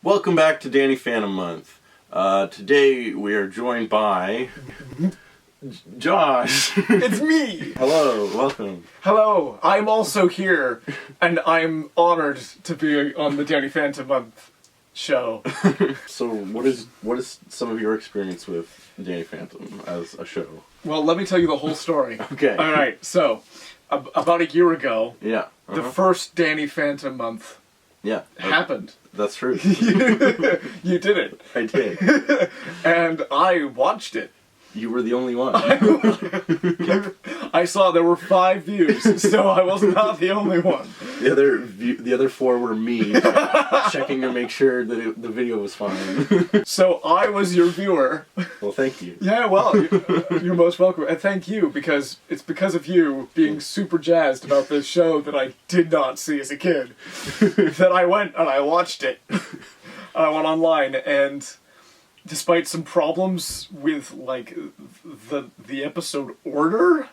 Welcome back to Danny Phantom Month. Today we are joined by Josh. It's me! Hello, welcome. Hello, I'm also here, and I'm honored to be on the Danny Phantom Month show. So what is some of your experience with Danny Phantom as a show? Well, let me tell you the whole story. Okay. Alright, so, about a year ago, Yeah. the first Danny Phantom Month Yeah. happened. That's true. You did it. I did. And I watched it. You were the only one. I saw there were 5 views, so I was not the only one. The other 4 were me checking to make sure that the video was fine. So I was your viewer. Well, thank you. Yeah, well, you're most welcome. And thank you, because it's because of you being super jazzed about this show that I did not see as a kid that I went and I watched it. I went online, and despite some problems with, like, the episode order,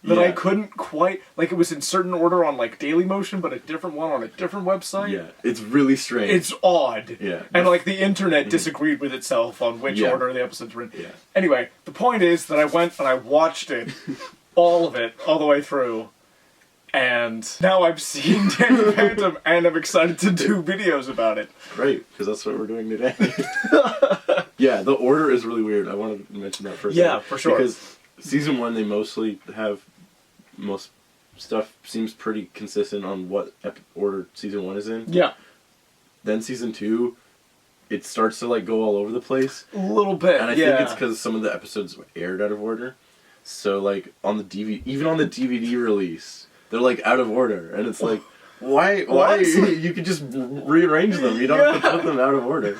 that I couldn't quite... Like, it was in certain order on, like, Dailymotion, but a different one on a different website. Yeah, it's really strange. It's odd. Yeah. And, like, the internet disagreed with itself on which order the episodes were in. Yeah. Anyway, the point is that I went and I watched it, all of it, all the way through. And now I've seen Danny Phantom, and I'm excited to do videos about it. Great, because that's what we're doing today. Yeah, the order is really weird. I wanted to mention that first. Yeah, for sure. Because season 1, they mostly have... Most stuff seems pretty consistent on what order season 1 is in. Yeah. Then season 2, it starts to, like, go all over the place. A little bit, And I think it's because some of the episodes were aired out of order. So, like, on the DVD... Even on the DVD release... They're, like, out of order, and it's like, why? You could just rearrange them. You don't have to put them out of order.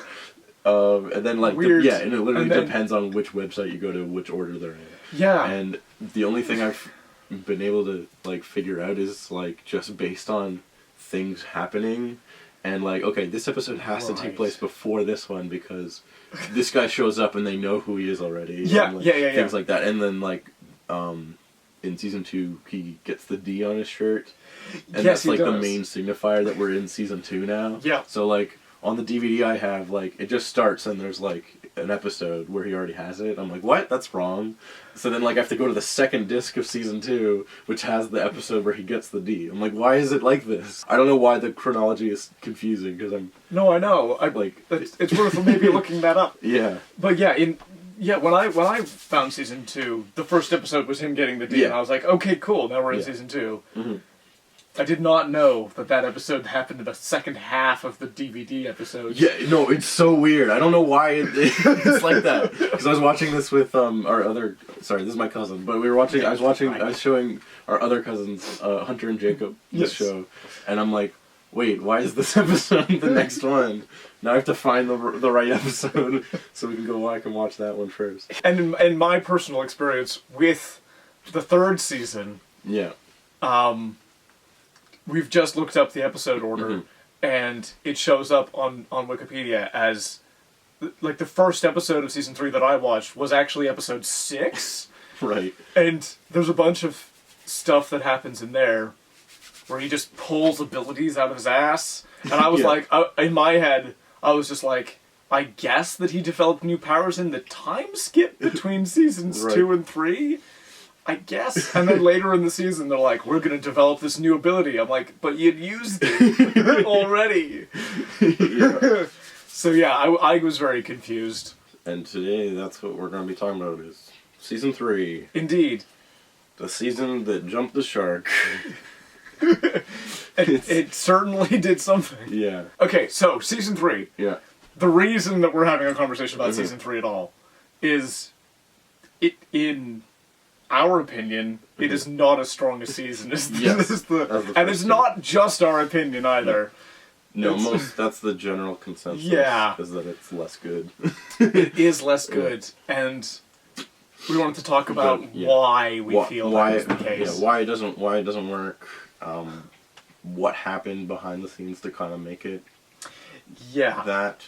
And then, like, Weird. and it literally depends on which website you go to, which order they're in. Yeah. And the only thing I've been able to, like, figure out is, like, just based on things happening, and, like, okay, this episode has to take place before this one, because this guy shows up and they know who he is already. Yeah, and, like, yeah. Things like that. And then, like, in season 2, he gets the D on his shirt, and that's like the main signifier that we're in season 2 now. Yeah. So like on the DVD I have, like, it just starts and there's like an episode where he already has it. I'm like, what? That's wrong. So then like I have to go to the second disc of season 2, which has the episode where he gets the D. I'm like, why is it like this? I don't know why the chronology is confusing, because I'm... No, I know. It's worth maybe looking that up. Yeah. But yeah, when I found season 2, the first episode was him getting the D, and I was like, okay, cool, now we're in season 2. Mm-hmm. I did not know that episode happened in the second half of the DVD episode. Yeah, no, it's so weird. I don't know why it's like that. Because I was watching this with our other... Sorry, this is my cousin. But I was showing our other cousins, Hunter and Jacob, this show. And I'm like, wait, why is this episode the next one? Now I have to find the right episode so we can go back and watch that one first. And in my personal experience with the 3rd season... Yeah. We've just looked up the episode order, and it shows up on Wikipedia as, like, the first episode of season 3 that I watched was actually episode 6. Right. And there's a bunch of stuff that happens in there where he just pulls abilities out of his ass. And I was like, in my head, I was just like, I guess that he developed new powers in the time skip between seasons 2 and 3? I guess. And then later in the season, they're like, we're going to develop this new ability. I'm like, but you'd used it already. Yeah. So yeah, I was very confused. And today, that's what we're going to be talking about, is season 3. Indeed. The season that jumped the shark. It certainly did something. Yeah. Okay, so season 3. Yeah. The reason that we're having a conversation about season 3 at all is, in our opinion, it is not as strong a season as and it's not just our opinion either. No, that's the general consensus. Yeah. Is that it's less good. It is less good, and we wanted to talk about why we feel that is the case. Yeah, why it doesn't work. What happened behind the scenes to kind of make it. Yeah. That.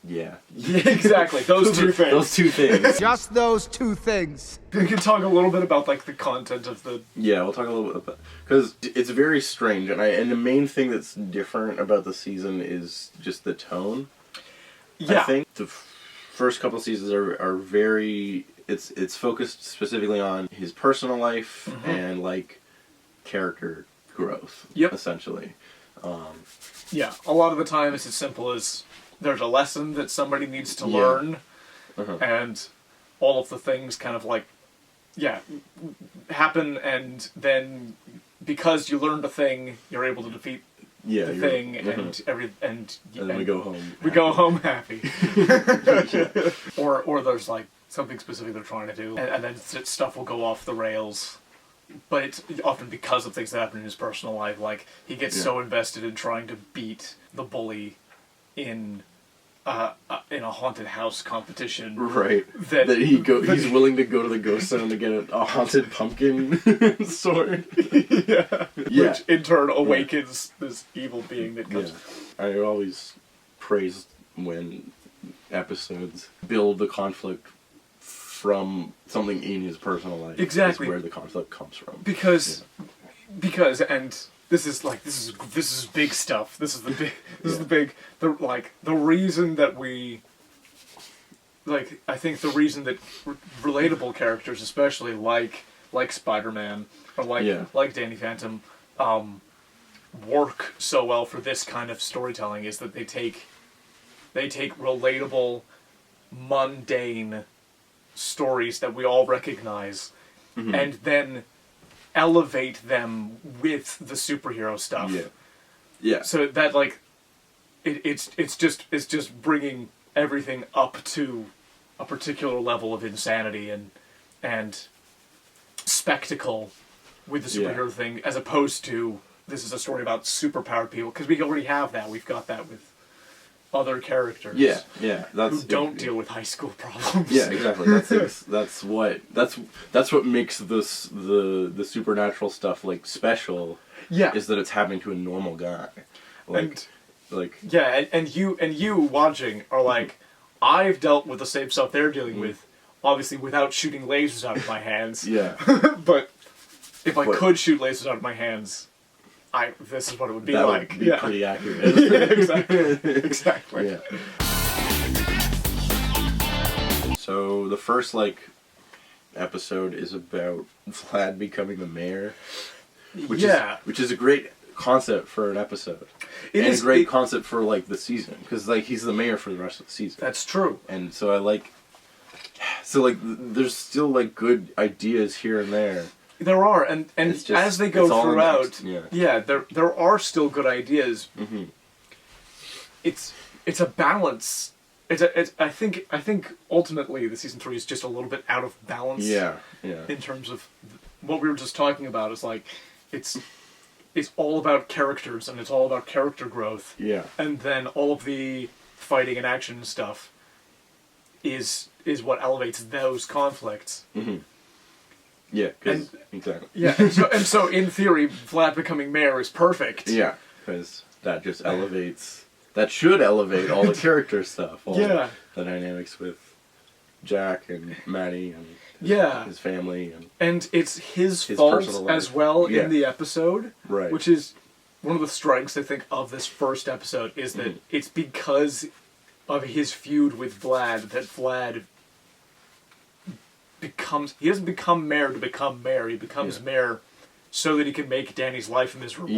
Yeah. Yeah, exactly. Those two things. Those two things. Just those two things. We can talk a little bit about like the content of the. Yeah, we'll talk a little bit about, because it's very strange, and the main thing that's different about the season is just the tone. Yeah. I think the first couple seasons are very. It's focused specifically on his personal life and like character growth. Yep. Essentially. Yeah, a lot of the time it's as simple as there's a lesson that somebody needs to learn, and all of the things kind of like, happen, and then because you learned a thing, you're able to defeat the thing, and we go home. We go home happy. Or there's like something specific they're trying to do, and then stuff will go off the rails. But it's often because of things that happen in his personal life. Like, he gets so invested in trying to beat the bully in a haunted house competition. Right. That he's willing to go to the ghost town to get a haunted pumpkin sword. Yeah. Which in turn awakens this evil being that comes. Yeah. I always praise when episodes build the conflict from something in his personal life. Exactly. Is where the conflict comes from. Because and this is big stuff. This is the reason that we I think the reason that relatable characters, especially like Spider-Man or like Danny Phantom, work so well for this kind of storytelling is that they take relatable, mundane stories that we all recognize and then elevate them with the superhero stuff. Yeah. So that like it's just bringing everything up to a particular level of insanity and spectacle with the superhero thing, as opposed to this is a story about superpowered people, because we already have that. We've got that with other characters. Yeah. Who don't deal with high school problems. Yeah, exactly. That's what makes the supernatural stuff like special. Yeah. Is that it's happening to a normal guy. And you watching are like, I've dealt with the same stuff they're dealing with, obviously without shooting lasers out of my hands. Yeah. But if I could shoot lasers out of my hands, this is what it would be like. Would be pretty accurate. Yeah, exactly. Yeah. So the first episode is about Vlad becoming the mayor, which is a great concept for an episode. It is a great concept for the season, because he's the mayor for the rest of the season. That's true. And so there's still good ideas here and there. There are, and as they go throughout, there are still good ideas. Mm-hmm. It's a balance. I think ultimately the season 3 is just a little bit out of balance. Yeah. In terms of what we were just talking about, is it's all about characters and it's all about character growth. Yeah. And then all of the fighting and action and stuff is what elevates those conflicts. Mm-hmm. Yeah, exactly. Yeah, and so in theory, Vlad becoming mayor is perfect. Yeah, because that just elevates. That should elevate all the character stuff. All the dynamics with Jack and Maddie and his family and it's his fault as well in the episode, right? Which is one of the strengths, I think, of this first episode, is that it's because of his feud with Vlad that Vlad he doesn't become mayor to become mayor. He becomes mayor so that he can make Danny's life miserable.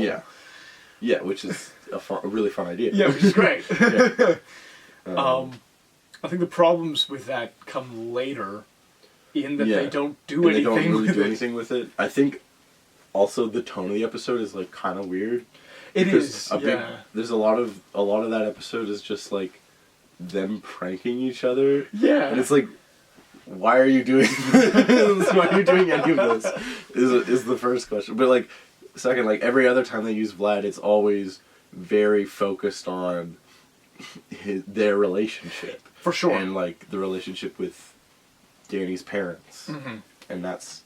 Yeah, which is a really fun idea. Yeah, which is great. I think the problems with that come later, in that they don't do anything. They don't really do anything with it. I think also the tone of the episode is kind of weird. There's a lot of that episode is just them pranking each other. Yeah, and it's why are you doing this? Why are you doing any of this? Is the first question. But second, every other time they use Vlad, it's always very focused on their relationship. For sure. And the relationship with Danny's parents. Mm-hmm. And that's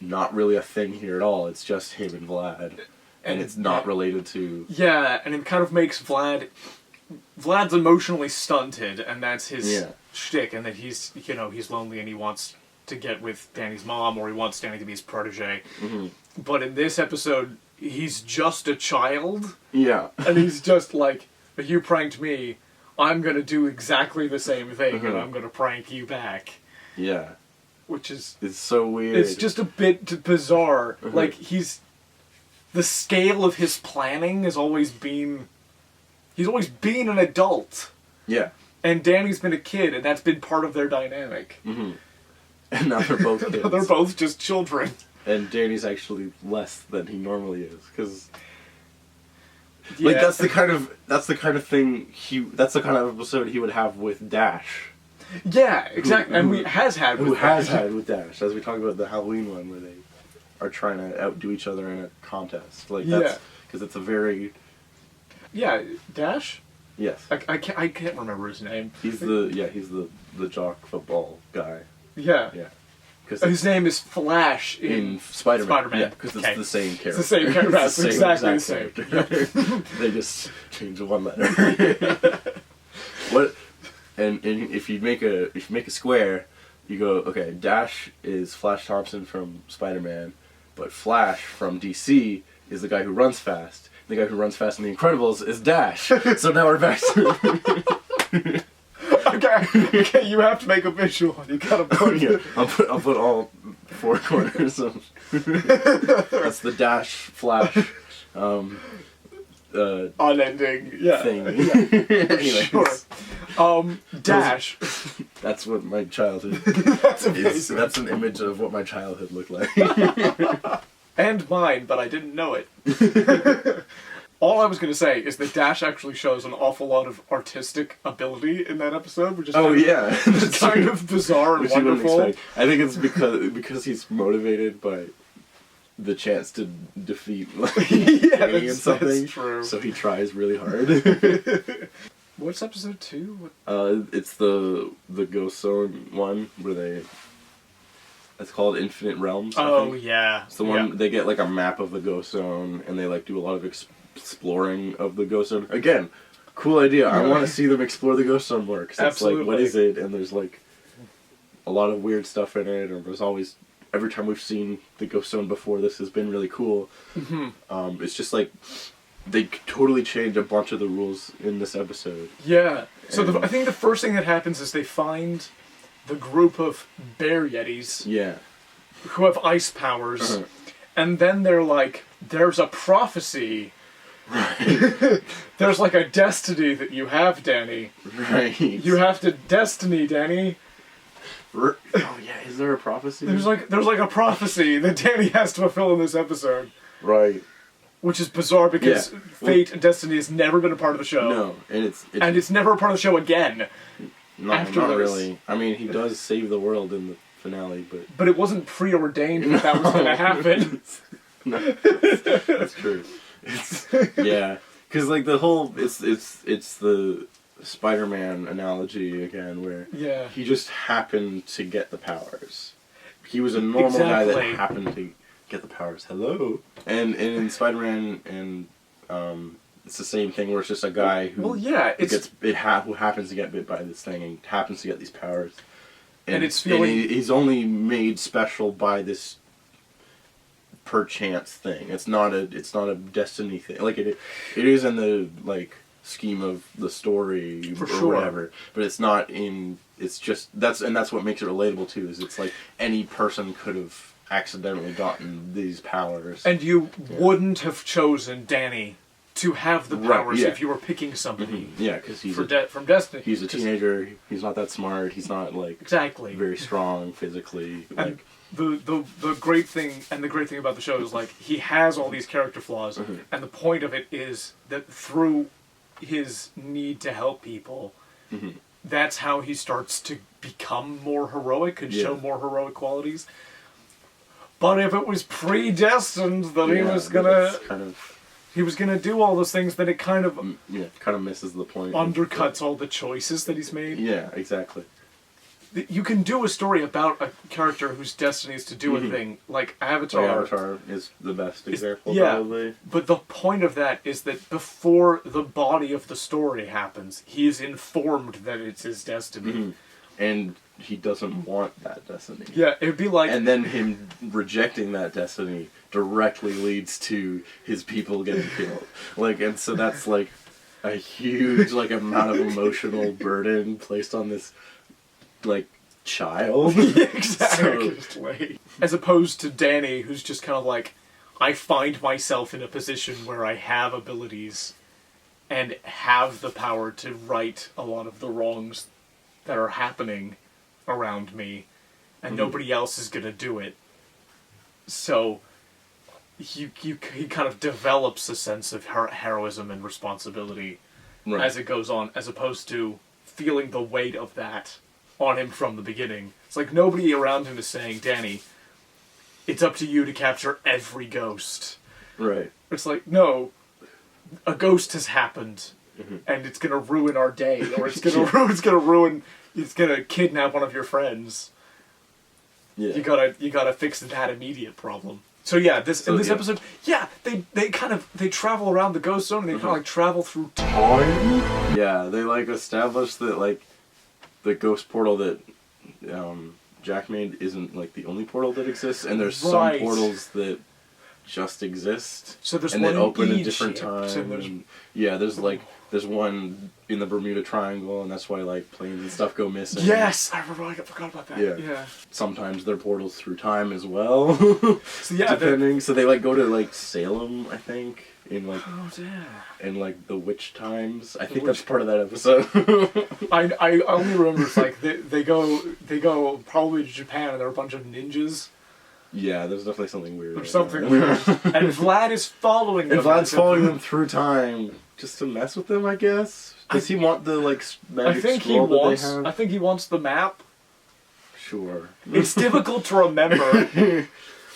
not really a thing here at all. It's just him and Vlad. And it's not related to... Yeah, and it kind of makes Vlad Vlad's emotionally stunted, and that's his Yeah. shtick, and that he's lonely and he wants to get with Danny's mom, or he wants Danny to be his protege. Mm-hmm. But in this episode, he's just a child, Yeah. and he's just like, you pranked me, I'm gonna do exactly the same thing, and I'm gonna prank you back. Yeah. Which is... It's so weird. It's just a bit bizarre. Like, the scale of his planning has always been... He's always been an adult. Yeah. And Danny's been a kid, and that's been part of their dynamic. Mm-hmm. And now they're both kids. They're both just children. And Danny's actually less than he normally is, because like that's the kind of thing that's the kind of episode he would have with Dash. Yeah, exactly. And has had with Dash, as we talk about the Halloween one where they are trying to outdo each other in a contest. Like that's because it's a very Dash. Yes. I can't remember his name. He's the jock football guy. Yeah. Yeah. His name is Flash in Spider-Man. Yeah, because it's the same character. It's the same character. It's exactly the same. Yep. They just changed one letter. What? And if you make a square, you go, okay, Dash is Flash Thompson from Spider-Man, but Flash from DC is the guy who runs fast. The guy who runs fast in The Incredibles is Dash. So now we're back to... Okay, you have to make a visual. You gotta put it. I'll put all four corners of... That's the Dash Flash unending thing. Anyways. Sure. Dash. That's what my childhood That's amazing. That's an image of what my childhood looked like. And mine, but I didn't know it. All I was going to say is that Dash actually shows an awful lot of artistic ability in that episode, which is It's kind of bizarre and wonderful. I think it's because he's motivated by the chance to defeat that's something. That's true. So he tries really hard. What's episode 2? It's the Ghost Zone one where it's called Infinite Realms. Oh yeah, it's the one they get like a map of the Ghost Zone and they like do a lot of exploring of the Ghost Zone. Again, cool idea. I want to see them explore the Ghost Zone more. Cause it's like, what is it? And there's like a lot of weird stuff in it. Or there's always, every time we've seen the Ghost Zone before, this has been really cool. Mm-hmm. It's just like they totally change a bunch of the rules in this episode. Yeah. So I think the first thing that happens is they find the group of bear yetis. Yeah. Who have ice powers. And then they're like, there's a prophecy. Right. There's like a destiny that you have, Danny. Right. You have to destiny, Danny. Oh yeah, is there a prophecy? There's like a prophecy that Danny has to fulfill in this episode. Right. Which is bizarre because fate and destiny has never been a part of the show. No, and it's never a part of the show again. Not really. I mean, he does save the world in the finale, but it wasn't preordained that was going to happen. No, that's true. Because like the whole it's the Spider-Man analogy again, where he just happened to get the powers. He was a normal guy that happened to get the powers. Hello, and in Spider-Man and it's the same thing where it's just a guy who who happens to get bit by this thing and happens to get these powers, and he's only made special by this perchance thing. It's not a destiny thing. Like it is in the like scheme of the story or whatever, but it's not in. It's just that's what makes it relatable too. Is it's like any person could have accidentally gotten these powers, and you wouldn't have chosen Danny to have the powers if you were picking somebody. Mm-hmm. Yeah, because he's from Destiny. He's a teenager. He's not that smart. He's not like very strong physically. And the great thing about the show is like he has all these character flaws, and the point of it is that through his need to help people, that's how he starts to become more heroic and show more heroic qualities. But if it was predestined that he was gonna do all those things, then it kind of misses the point. Undercuts all the choices that he's made. Yeah, exactly. you can do a story about a character whose destiny is to do a thing, like Avatar. Like Avatar is the best example, yeah, probably. But the point of that is that before the body of the story happens, he is informed that it's his destiny. And he doesn't want that destiny. Yeah, it would be like... And then him rejecting that destiny directly leads to his people getting killed. Like, and so that's like a huge like amount of emotional burden placed on this like child. Exactly. So, as opposed to Danny, who's just kind of like, I find myself in a position where I have abilities and have the power to right a lot of the wrongs that are happening around me, and nobody else is gonna do it. So he kind of develops a sense of heroism and responsibility as it goes on, as opposed to feeling the weight of that on him from the beginning. It's like nobody around him is saying, Danny, it's up to you to capture every ghost. Right. It's like, no, a ghost has happened, and it's gonna ruin our day, or it's gonna kidnap one of your friends. Yeah. You gotta fix that immediate problem. So yeah, this episode, they travel around the ghost zone, and they kind of like travel through time. Yeah, they like establish that like the ghost portal that Jack made isn't like the only portal that exists, and there's some portals that just exist. So there's and one that open at Egypt, different times. And there's one in the Bermuda Triangle, and that's why like planes and stuff go missing. Yes, I forgot about that. Yeah. Sometimes they're portals through time as well. So yeah, depending. So they like go to like Salem, I think, in like in like the witch times. I think that's part of that episode. I only remember it's like they go probably to Japan, and there are a bunch of ninjas. Yeah, there's definitely something weird. There's something weird. And Vlad is following them. And Vlad's following them through time just to mess with them, I guess. Does he want the like magic scroll that they have? I think he wants the map. Sure. It's difficult to remember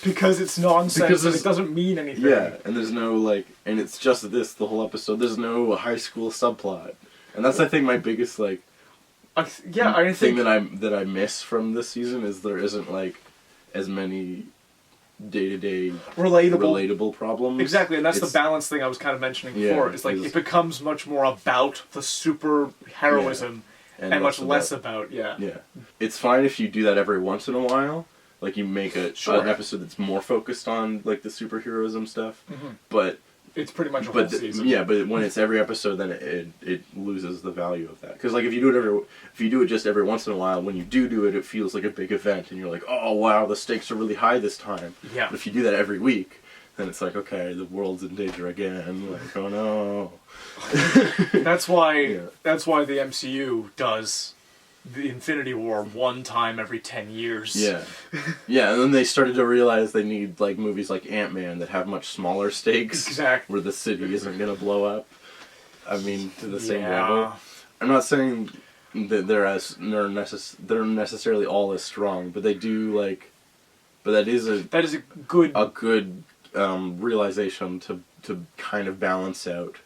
because it's nonsense and it doesn't mean anything. Yeah, and there's no like, and it's just this the whole episode. There's no high school subplot, and that's I think my biggest like. Thing that I miss from this season is there isn't like as many day-to-day relatable problems. Exactly, and that's the balance thing I was kind of mentioning before. It's like it becomes much more about the super heroism and much less about It's fine if you do that every once in a while. Like you make an episode that's more focused on like the superheroism stuff, but it's pretty much a whole season. Yeah, but when it's every episode, then it loses the value of that. Because like if you do it just every once in a while, when you do it, it feels like a big event, and you're like, oh wow, the stakes are really high this time. Yeah. But if you do that every week, then it's like, okay, the world's in danger again. Like, oh no. That's why the MCU does the Infinity War one time every 10 years. Yeah. Yeah, and then they started to realize they need like movies like Ant-Man that have much smaller stakes. Exactly. Where the city isn't going to blow up. I mean, to the same level. I'm not saying that they're necessarily all as strong, but they do like. But that is a good realization to kind of balance out.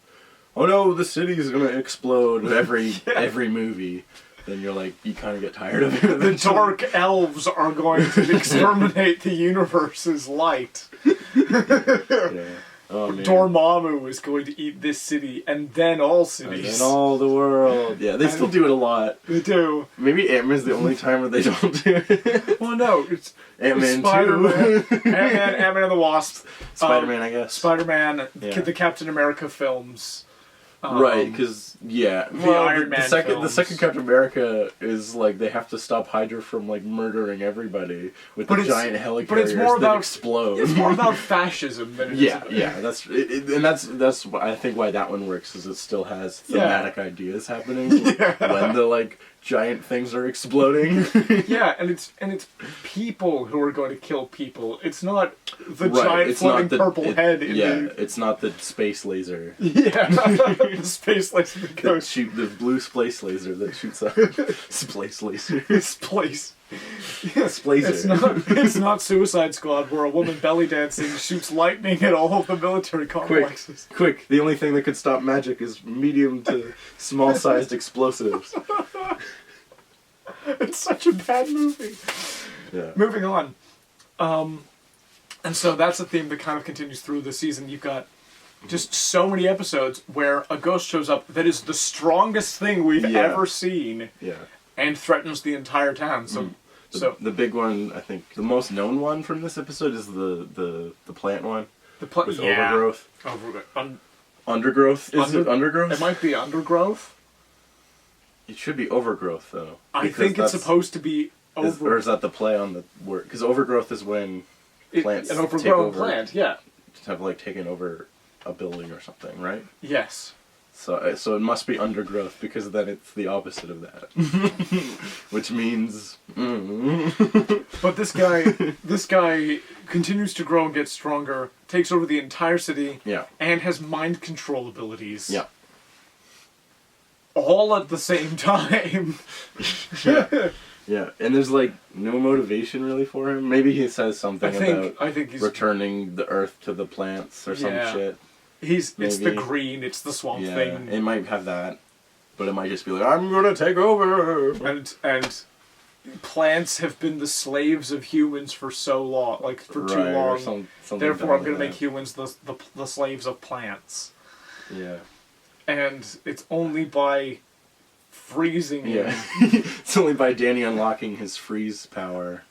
Oh no, the city is going to explode every movie. Then you're like, you kind of get tired of it. The dark elves are going to exterminate the universe's light. Yeah. Oh, man. Dormammu is going to eat this city, and then all cities. And then all the world. Yeah, they still do it a lot. They do. Maybe Ant-Man's the only time where they don't do it. Well, no, it's Ant-Man 2. Ant-Man and the Wasp. Spider-Man, I guess. Spider-Man, the Captain America films. Right, because the Iron Man films. The second Captain America is like they have to stop Hydra from like murdering everybody with the giant helicarriers that explode. It's more about fascism than it is about... Yeah, that's I think why that one works is it still has thematic ideas happening when the like giant things are exploding. Yeah, and it's people who are going to kill people. It's not the giant floating purple head. It's not the space laser. Yeah, the space laser that goes the blue space laser that shoots up. Space laser. Space. Splazer. It's not Suicide Squad where a woman belly dancing shoots lightning at all of the military complexes. Quick! The only thing that could stop magic is medium to small-sized explosives. It's such a bad movie. Yeah. Moving on. And so that's a theme that kind of continues through the season. You've got just so many episodes where a ghost shows up that is the strongest thing we've ever seen. Yeah. And threatens the entire town. So, the big one, I think, the most known one from this episode is the plant one. With overgrowth. Undergrowth? Is it undergrowth? It might be undergrowth. It should be overgrowth, though. I think it's supposed to be overgrowth. Or is that the play on the word? Because overgrowth is when plants an overgrown plant, yeah. Have, like, taken over a building or something, right? Yes. So it must be undergrowth, because then it's the opposite of that. Which means... But this guy continues to grow and get stronger, takes over the entire city, and has mind control abilities. Yeah. All at the same time. Yeah, and there's, like, no motivation really for him. Maybe he says something I think he's returning the earth to the plants or some shit. It's the green, it's the swamp thing. It might have that, but it might just be like, I'm gonna take over! And plants have been the slaves of humans for so long, like, for too long. Therefore, I'm gonna make humans the slaves of plants. Yeah. And it's only by freezing him. It's only by Danny unlocking his freeze power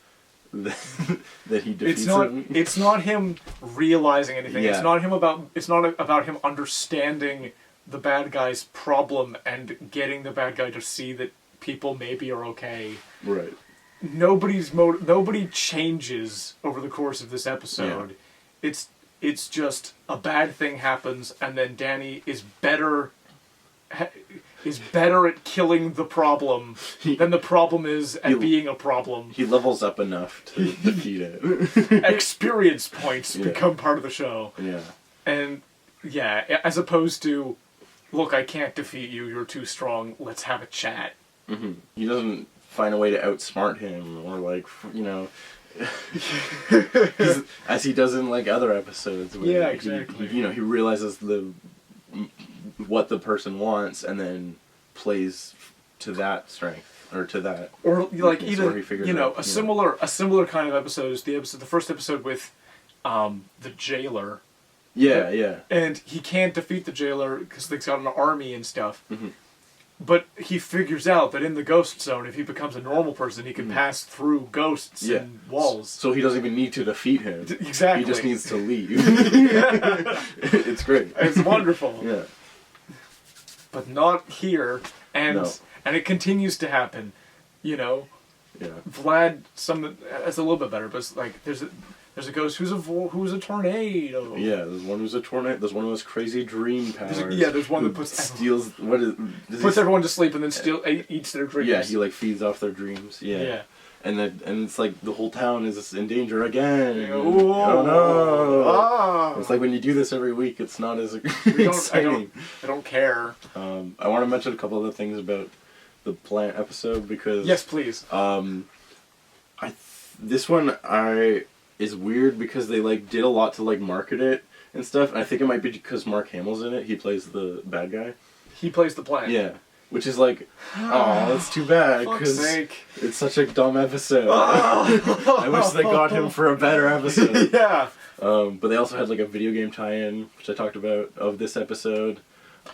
that he defeats him. It's not him realizing anything. Yeah. It's not about him understanding the bad guy's problem and getting the bad guy to see that people maybe are okay. Right. Nobody changes over the course of this episode. Yeah. It's just a bad thing happens, and then Danny is better at killing the problem than the problem is at being a problem. He levels up enough to defeat it. Experience points become part of the show. Yeah. And, as opposed to, look, I can't defeat you, you're too strong, let's have a chat. Mm-hmm. He doesn't find a way to outsmart him, or, like, as he does in, like, other episodes. Where exactly. He realizes what the person wants, and then plays to that strength, or to that. Or, like, even, a similar kind of episode is the first episode with the jailer. Yeah. And he can't defeat the jailer because they've got an army and stuff. Mm-hmm. But he figures out that in the ghost zone, if he becomes a normal person, he can pass through ghosts and walls. So he doesn't even need to defeat him. Exactly. He just needs to leave. It's great. It's wonderful. Yeah. But not here. And it continues to happen. Yeah. Vlad, it's a little bit better, but it's like there's a ghost who's a tornado. Yeah, there's one who's a tornado. There's one who has crazy dream powers. There's one that puts everyone to sleep and then eats their dreams. Yeah, he, like, feeds off their dreams. Yeah. And it's like the whole town is in danger again. Oh no! It's like when you do this every week, it's not as exciting. I don't care. I want to mention a couple other things about the plant episode, because yes, please. This one is weird because they, like, did a lot to, like, market it and stuff. And I think it might be because Mark Hamill's in it. He plays the bad guy. He plays the plant. Yeah. Which is like, oh, that's too bad, because it's such a dumb episode. I wish they got him for a better episode. Yeah. But they also had, like, a video game tie-in, which I talked about, of this episode.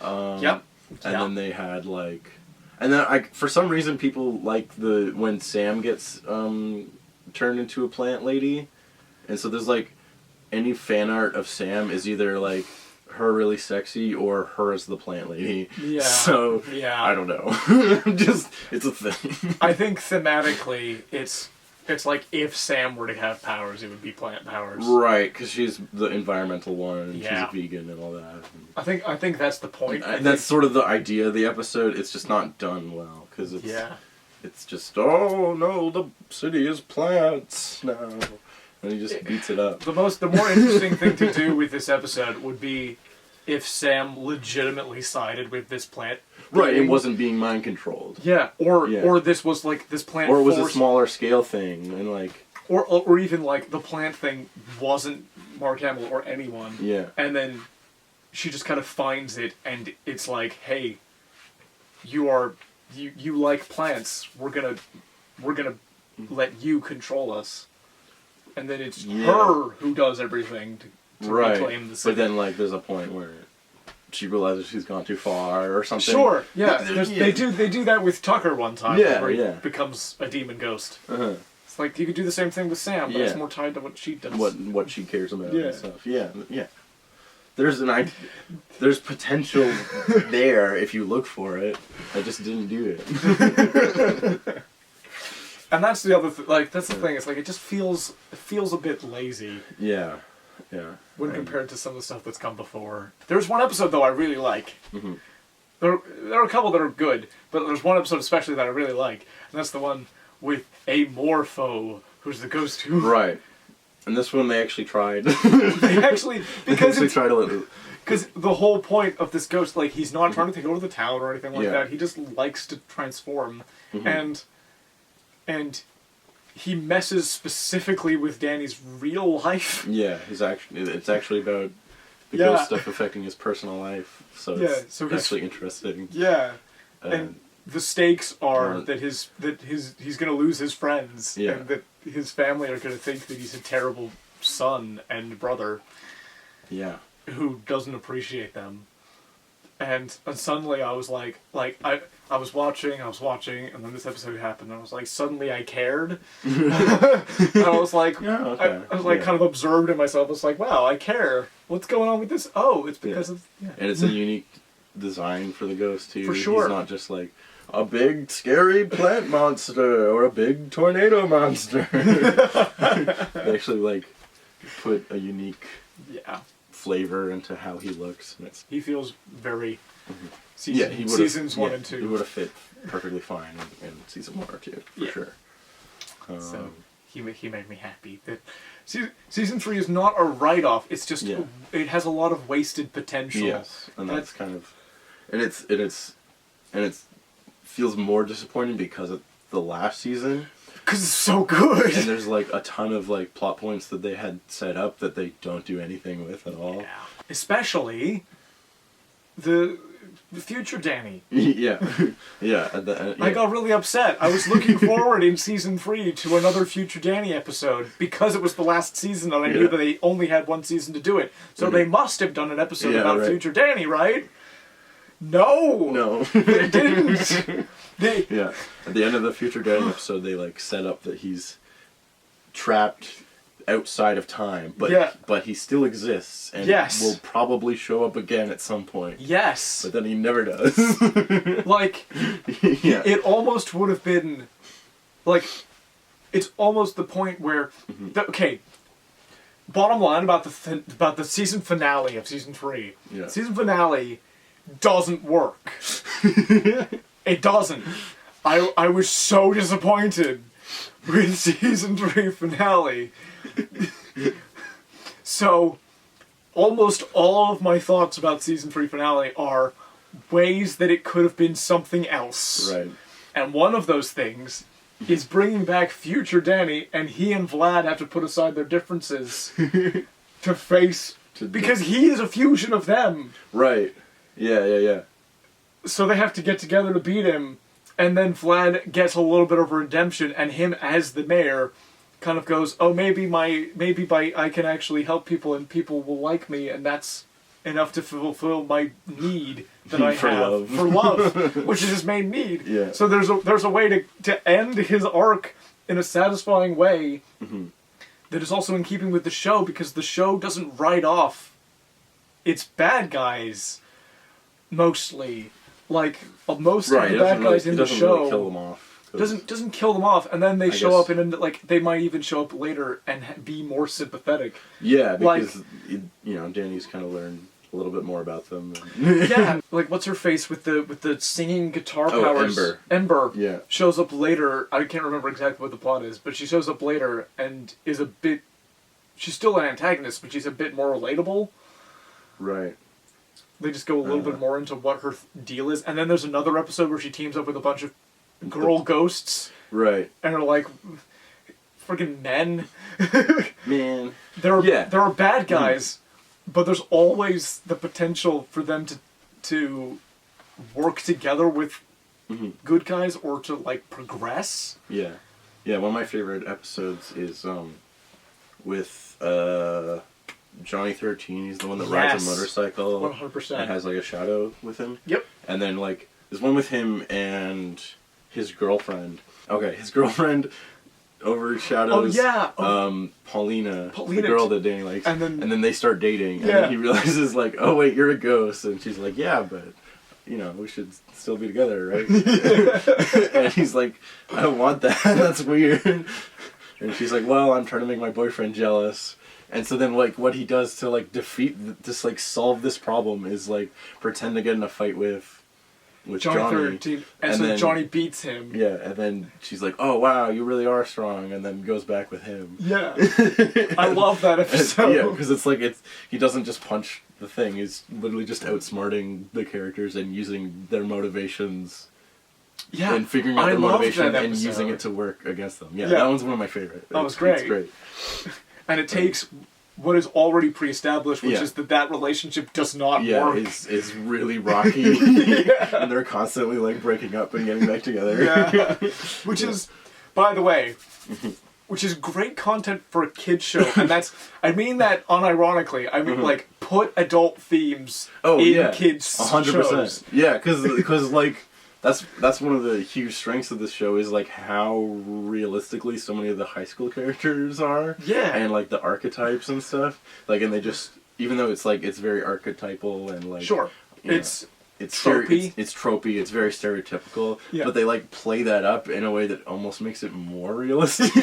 Yep. And then they had, like... And then, for some reason, people like when Sam gets turned into a plant lady. And so there's, like, any fan art of Sam is either, like, her really sexy or her as the plant lady. Yeah. So, I don't know. It's a thing. I think thematically, it's like if Sam were to have powers, it would be plant powers. Right, because she's the environmental one, and she's a vegan and all that. I think that's the point. That's sort of the idea of the episode. It's just not done well, because it's just, oh no, the city is plants now. And he just beats it up. The more interesting thing to do with this episode would be if Sam legitimately sided with this plant. Right, it wasn't being mind controlled. Yeah, or this was like this plant. Or it was a smaller scale thing, and like. Or even like the plant thing wasn't Mark Hamill or anyone. Yeah. And then she just kind of finds it, and it's like, hey, you are you like plants. We're gonna let you control us. And then it's her who does everything to reclaim the city. But then, like, there's a point where she realizes she's gone too far or something. Sure, yeah. They do that with Tucker one time, where he becomes a demon ghost. Uh-huh. It's like you could do the same thing with Sam, but it's more tied to what she does. What she cares about and stuff. Yeah. There's potential there if you look for it. I just didn't do it. And that's the other that's the thing. It's like it feels a bit lazy. Yeah. When compared to some of the stuff that's come before. There's one episode though I really like. Mm-hmm. There are a couple that are good, but there's one episode especially that I really like, and that's the one with a Morpho, who's the ghost who. Right. And this one they actually tried. Because tried a little. Because the whole point of this ghost, like, he's not trying to take over the town or anything like that. He just likes to transform, and he messes specifically with Danny's real life. Yeah, it's actually about the ghost stuff affecting his personal life. So it's actually interesting. Yeah, and the stakes are that he's going to lose his friends, and that his family are going to think that he's a terrible son and brother. Yeah. Who doesn't appreciate them. And suddenly I was like I was watching, and then this episode happened, and I was like, suddenly I cared. And I was like, I was like kind of absorbed in myself. I was like, wow, I care. What's going on with this? Oh, it's because of... Yeah. And it's a unique design for the ghost, too. For sure. He's not just like a big, scary plant monster or a big tornado monster. They actually, like, put a unique flavor into how he looks. And he feels very... Seasons 1 and 2. He would have fit perfectly fine in season 1 or 2, for sure. So he made me happy. That season 3 is not a write-off. It's just it has a lot of wasted potential. Yes, and that's kind of, and it feels more disappointing because of the last season. Because it's so good. And there's like a ton of like plot points that they had set up that they don't do anything with at all. Yeah. Especially the future Danny. Yeah. I got really upset. I was looking forward in season 3 to another future Danny episode because it was the last season and I knew that they only had one season to do it. So they must have done an episode about future Danny, right? No, they didn't. At the end of the future Danny episode, they like set up that he's trapped outside of time, but he still exists and will probably show up again at some point. Yes, but then he never does. Like, it almost would have been like, it's almost the point where bottom line about the season finale of season 3. Yeah. Season finale doesn't work. It doesn't. I was so disappointed with season 3 finale. So, almost all of my thoughts about season 3 finale are ways that it could have been something else. Right. And one of those things is bringing back future Danny, and he and Vlad have to put aside their differences to face... because he is a fusion of them. Right. Yeah. So they have to get together to beat him, and then Vlad gets a little bit of a redemption, and him as the mayor kind of goes, oh, maybe I can actually help people, and people will like me, and that's enough to fulfill my need that I have for love, which is his main need. Yeah. So there's a way to end his arc in a satisfying way that is also in keeping with the show, because the show doesn't write off its bad guys mostly. Like, most of the bad guys in the show really kill them off. Doesn't kill them off, and then they show up and like they might even show up later and be more sympathetic. Yeah, because Danny's kind of learned a little bit more about them. Yeah, like what's her face with the singing guitar powers? Ember. Yeah. Shows up later. I can't remember exactly what the plot is, but she shows up later and is a bit. She's still an antagonist, but she's a bit more relatable. Right. They just go a little bit more into what her deal is, and then there's another episode where she teams up with a bunch of girl ghosts. Right. And are like freaking men. Man. There are bad guys, but there's always the potential for them to work together with good guys or to like progress. Yeah. Yeah, one of my favorite episodes is with Johnny 13. He's the one that rides a motorcycle 100%. and has like a shadow with him. Yep. And then like there's one with him and his girlfriend. Okay, his girlfriend overshadows Paulina, the girl that Danny likes. And then they start dating, and then he realizes like, oh wait, you're a ghost, and she's like, yeah, but you know, we should still be together, right? And he's like, I don't want that. That's weird. And she's like, well, I'm trying to make my boyfriend jealous. And so then, like, what he does to, like, solve this problem is, like, pretend to get in a fight with Johnny. 13. And so then Johnny beats him. Yeah, and then she's like, oh, wow, you really are strong, and then goes back with him. Yeah. I love that episode. Yeah, because he doesn't just punch the thing, he's literally just outsmarting the characters and using their motivations. Yeah, and figuring out their motivation and using it to work against them. Yeah, that one's one of my favorite. That was great. It's great. And it takes what is already pre-established, which is that relationship does not work. Yeah, is really rocky. And they're constantly like breaking up and getting back together. Yeah. Which is, by the way, which is great content for a kid's show. And I mean that unironically. I mean, like, put adult themes in kids' 100%. Shows. Yeah, because like, that's one of the huge strengths of this show is like how realistically so many of the high school characters are. Yeah. And like the archetypes and stuff. Like, and they just, even though it's like, it's very archetypal and like... Sure. It's tropey. It's tropey, it's very stereotypical. Yeah. But they like play that up in a way that almost makes it more realistic.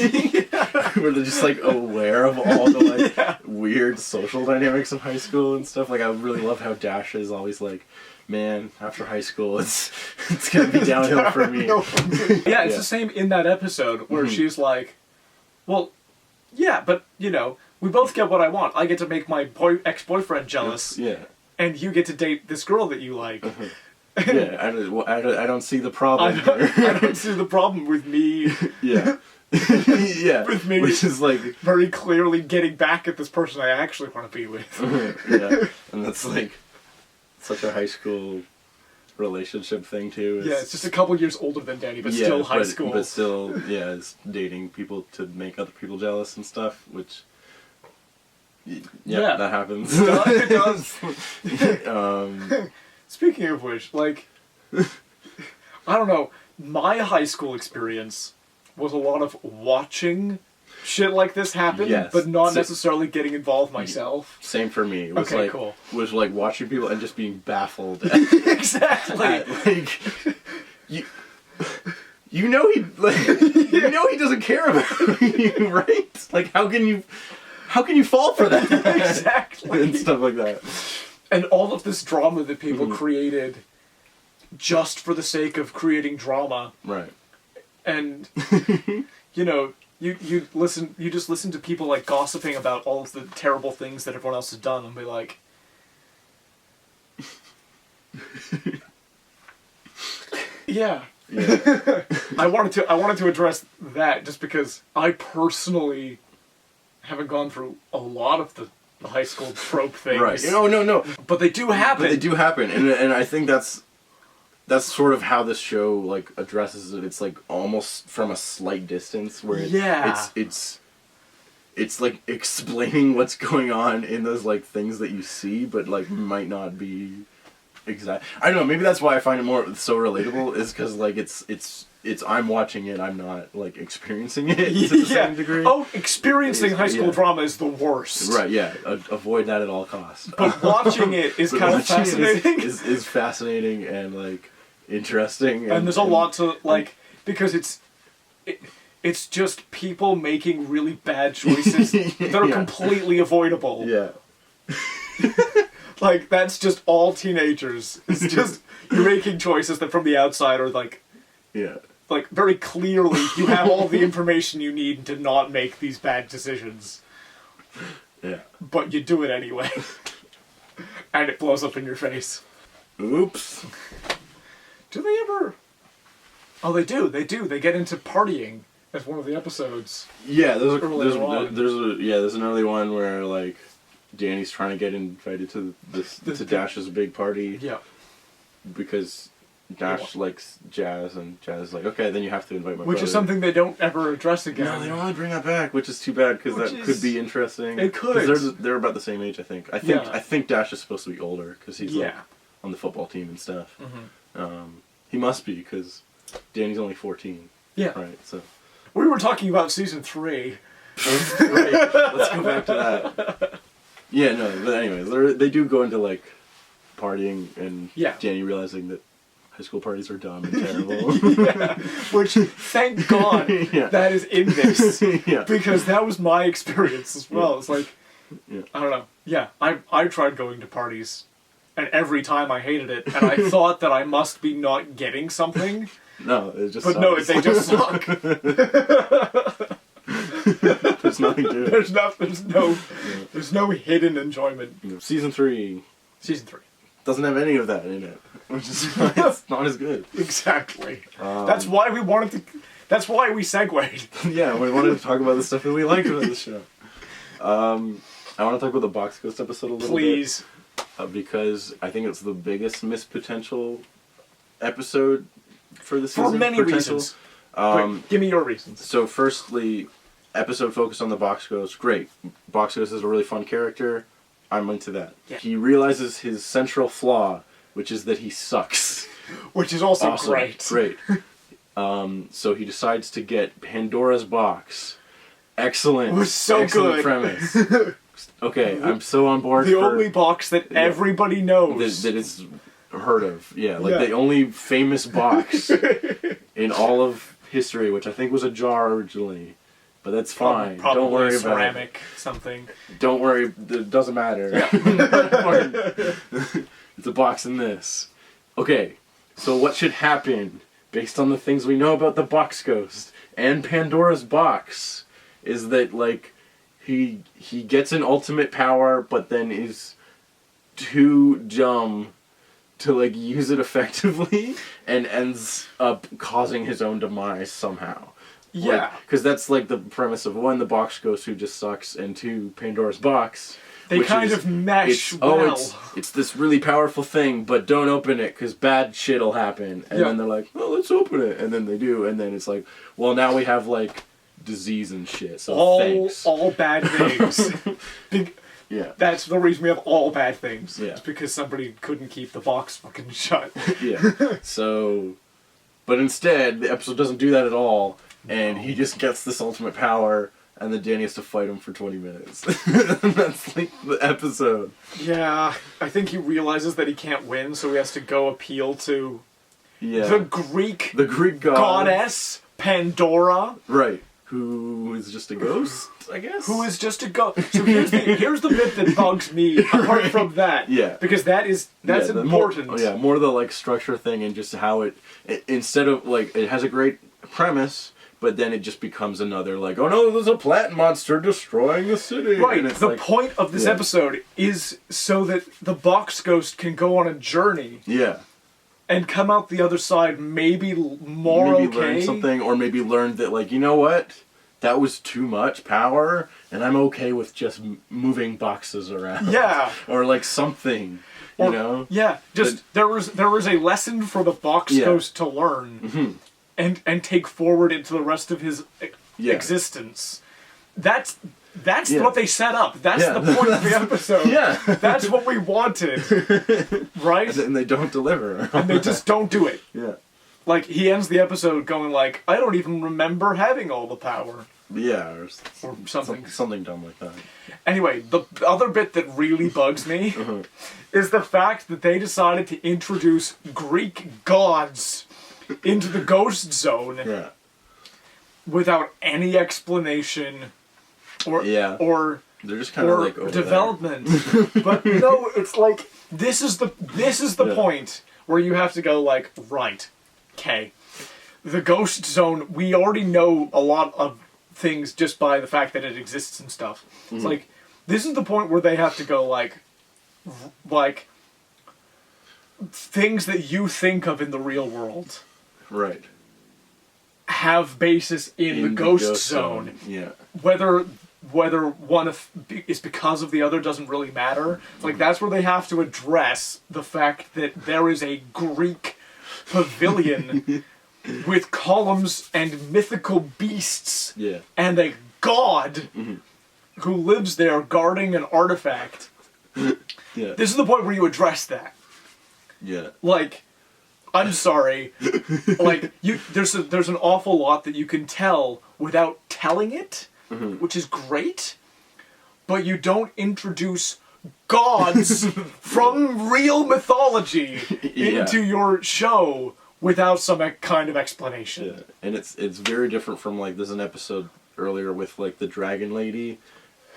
Where they're just like aware of all the like weird social dynamics of high school and stuff. Like, I really love how Dash is always like, man, after high school, it's gonna be downhill for me. Yeah, it's the same in that episode where she's like, well, yeah, but, you know, we both get what I want. I get to make my ex-boyfriend jealous. Yeah. And you get to date this girl that you like. Yeah, I don't see the problem I don't see the problem with me. Yeah. Yeah. With me. Which is like... very clearly getting back at this person I actually want to be with. Yeah. And that's like... such a high school relationship thing too. It's just a couple years older than Danny, but still high school. But still, it's dating people to make other people jealous and stuff, which... Yeah, that happens. It does. Speaking of which, like... I don't know, my high school experience was a lot of watching shit like this happen, but not necessarily getting involved myself. Same for me. It was cool. Was like watching people and just being baffled. Exactly. Like, you know he doesn't care about you, right? Like, how can you fall for that? Exactly. And stuff like that. And all of this drama that people created just for the sake of creating drama. Right. And you know, you just listen to people like gossiping about all of the terrible things that everyone else has done and be like, yeah. I wanted to address that just because I personally haven't gone through a lot of the high school trope things. Right. No. But they do happen. And I think that's sort of how this show like addresses it. It's like almost from a slight distance where it's like explaining what's going on in those like things that you see, but like might not be exact. I don't know. Maybe that's why I find it more so relatable. Is because like it's I'm watching it. I'm not like experiencing it to the same degree. Oh, experiencing high school drama is the worst. Right. Yeah. Avoid that at all costs. But watching it is kind of fascinating. Is fascinating and like interesting. And there's a lot to like because it's just people making really bad choices that are completely avoidable. Yeah. Like, that's just all teenagers. It's just, you're making choices that from the outside are like... Yeah. Like, very clearly, you have all the information you need to not make these bad decisions. Yeah. But you do it anyway. And it blows up in your face. Oops. Do they ever... Oh, they do. They get into partying as one of the episodes. Yeah, there's an early one where, like... Danny's trying to get invited to Dash's big party. Yeah. Because Dash likes Jazz, and Jazz is like, okay, then you have to invite my Which brother. is something they don't ever address again. No, they don't really bring that back, which is too bad, because that could be interesting. It could. 'Cause they're about the same age, I think. I Yeah. think Dash is supposed to be older, because he's like, on the football team and stuff. He must be, because Danny's only 14. Yeah. Right, so... We were talking about season 3. Right, let's go back to that. Yeah, no, but anyways, they do go into, like, partying, and Danny realizing that high school parties are dumb and terrible. Which, thank God, that is in this. Because that was my experience as well. It's like, I don't know. Yeah, I tried going to parties, and every time I hated it, and I thought that I must be not getting something. No, it just But sucks. no, they just suck. There's nothing to it. There's no hidden enjoyment. Season 3. Season 3. Doesn't have any of that in it. Which is why it's not as good. Exactly. That's why we wanted to... That's why we segued. Yeah, we wanted to talk about the stuff that we liked about the show. I want to talk about the Box Ghost episode a little bit. Please. Because I think it's the biggest missed potential episode for the season. For many reasons. Give me your reasons. So firstly, episode focused on the Box Ghost. Great. Box Ghost is a really fun character. I'm into that. Yeah. He realizes his central flaw, which is that he sucks. Which is also awesome. great. Great. So he decides to get Pandora's box. Excellent. It was so excellent good. Premise. Okay, I'm so on board. The only box that everybody knows. That is heard of. Yeah, like the only famous box in all of history, which I think was a jar originally. But that's fine. Probably don't worry ceramic about it. Something. Don't worry. It doesn't matter. Yeah. It's a box in this. Okay, so what should happen, based on the things we know about the Box Ghost and Pandora's box, is that, like, he gets an ultimate power, but then is too dumb to, like, use it effectively, and ends up causing his own demise somehow. Yeah. Because that's, like, the premise of, 1, the Box Ghost who just sucks, and 2, Pandora's box. They kind of mesh well. It's this really powerful thing, but don't open it, because bad shit'll happen. And then they're like, well, let's open it. And then they do, and then it's like, well, now we have, like, disease and shit, so thanks. All bad things. Yeah. That's the reason we have all bad things. Yeah. It's because somebody couldn't keep the box fucking shut. Yeah. So, but instead, the episode doesn't do that at all, and he just gets this ultimate power, and then Danny has to fight him for 20 minutes. That's, like, the episode. Yeah, I think he realizes that he can't win, so he has to go appeal to the Greek goddess, Pandora. Right. Who is just a ghost, I guess? Who is just a ghost. So here's the bit that bugs me, apart from that. Yeah. Because that's important. More the, like, structure thing, and just how it instead of, like, it has a great premise, but then it just becomes another, like, oh no, there's a plant monster destroying the city. Right, and it's the point of this episode is so that the Box Ghost can go on a journey. Yeah. And come out the other side maybe learn something, or maybe learn that, like, you know what? That was too much power, and I'm okay with just moving boxes around. Yeah. Or, like, something, you know? Yeah, just, there was a lesson for the Box Ghost to learn, and take forward into the rest of his existence. That's what they set up. That's the point of the episode. Yeah. That's what we wanted. Right? And they don't deliver. And they just don't do it. Yeah. Like, he ends the episode going like, I don't even remember having all the power. Yeah, or something. Something dumb like that. Anyway, the other bit that really bugs me is the fact that they decided to introduce Greek gods into the ghost zone without any explanation or they're just kind of like over development. But no, it's like this is the point where you have to go like, right, okay. The ghost zone, we already know a lot of things just by the fact that it exists and stuff. It's like, this is the point where they have to go like things that you think of in the real world. Right. Have basis in the ghost zone. Yeah. Whether one is because of the other doesn't really matter. Like, that's where they have to address the fact that there is a Greek pavilion with columns and mythical beasts Yeah. and a god who lives there guarding an artifact. Yeah. This is the point where you address that. Yeah. Like, I'm sorry. Like, there's an awful lot that you can tell without telling it, which is great. But you don't introduce gods from real mythology into your show without some kind of explanation. Yeah. And it's very different from, like, there's an episode earlier with, like, the dragon lady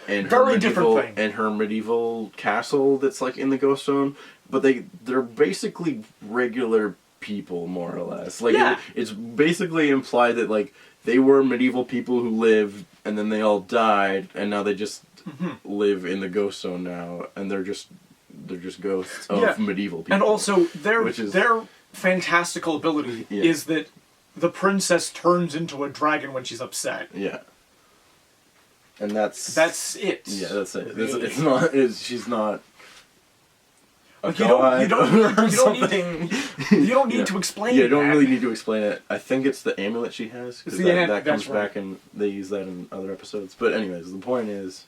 and Very different thing. And her medieval castle that's, like, in the Ghost Zone. But they're basically regular people, more or less. Like, Yeah. it's basically implied that, like, they were medieval people who lived, and then they all died, and now they just live in the Ghost Zone now, and they're just ghosts of medieval people. And also, their Which fantastical ability is that the princess turns into a dragon when she's upset. Yeah. And that's it. Yeah, that's it. Really. It's not. She's not. Like, you don't need to explain. Yeah, you don't that. really need to explain it. I think it's the amulet she has, because that comes back and they use that in other episodes. But anyways, the point is,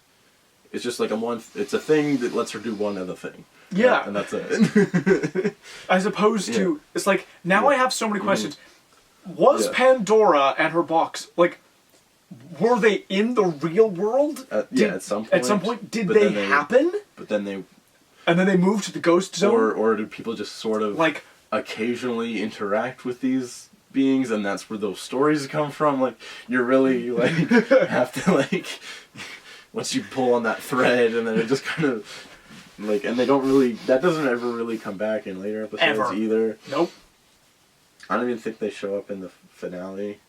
it's just like it's a thing that lets her do one other thing. Yeah. And that's it. As opposed to, it's like, now I have so many questions. Was Pandora and her box, like, were they in the real world? At some point. At some point, did they happen? But then they... And then they moved to the Ghost Zone? Or did people just sort of, like, occasionally interact with these beings, and that's where those stories come from? Like, you're really, like, have to, like... Once you pull on that thread, and then it just kind of... Like, and they don't really... That doesn't ever really come back in later episodes either. Nope. I don't even think they show up in the finale.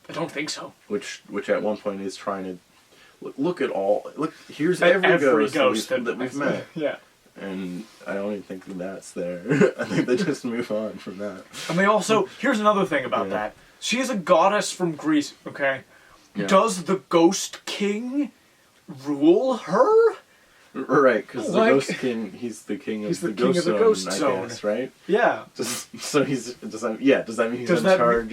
I don't think so. Which at one point is trying to... Look at all... Look, here's every ghost that we've met. Yeah. And I don't even think that's there. I think they just move on from that. And they also... Here's another thing about that. She is a goddess from Greece, okay? Yeah. Does the Ghost King rule her? Right, because the Ghost King, he's the king of the Ghost Zone, I guess, right? Yeah. Does that mean he's in charge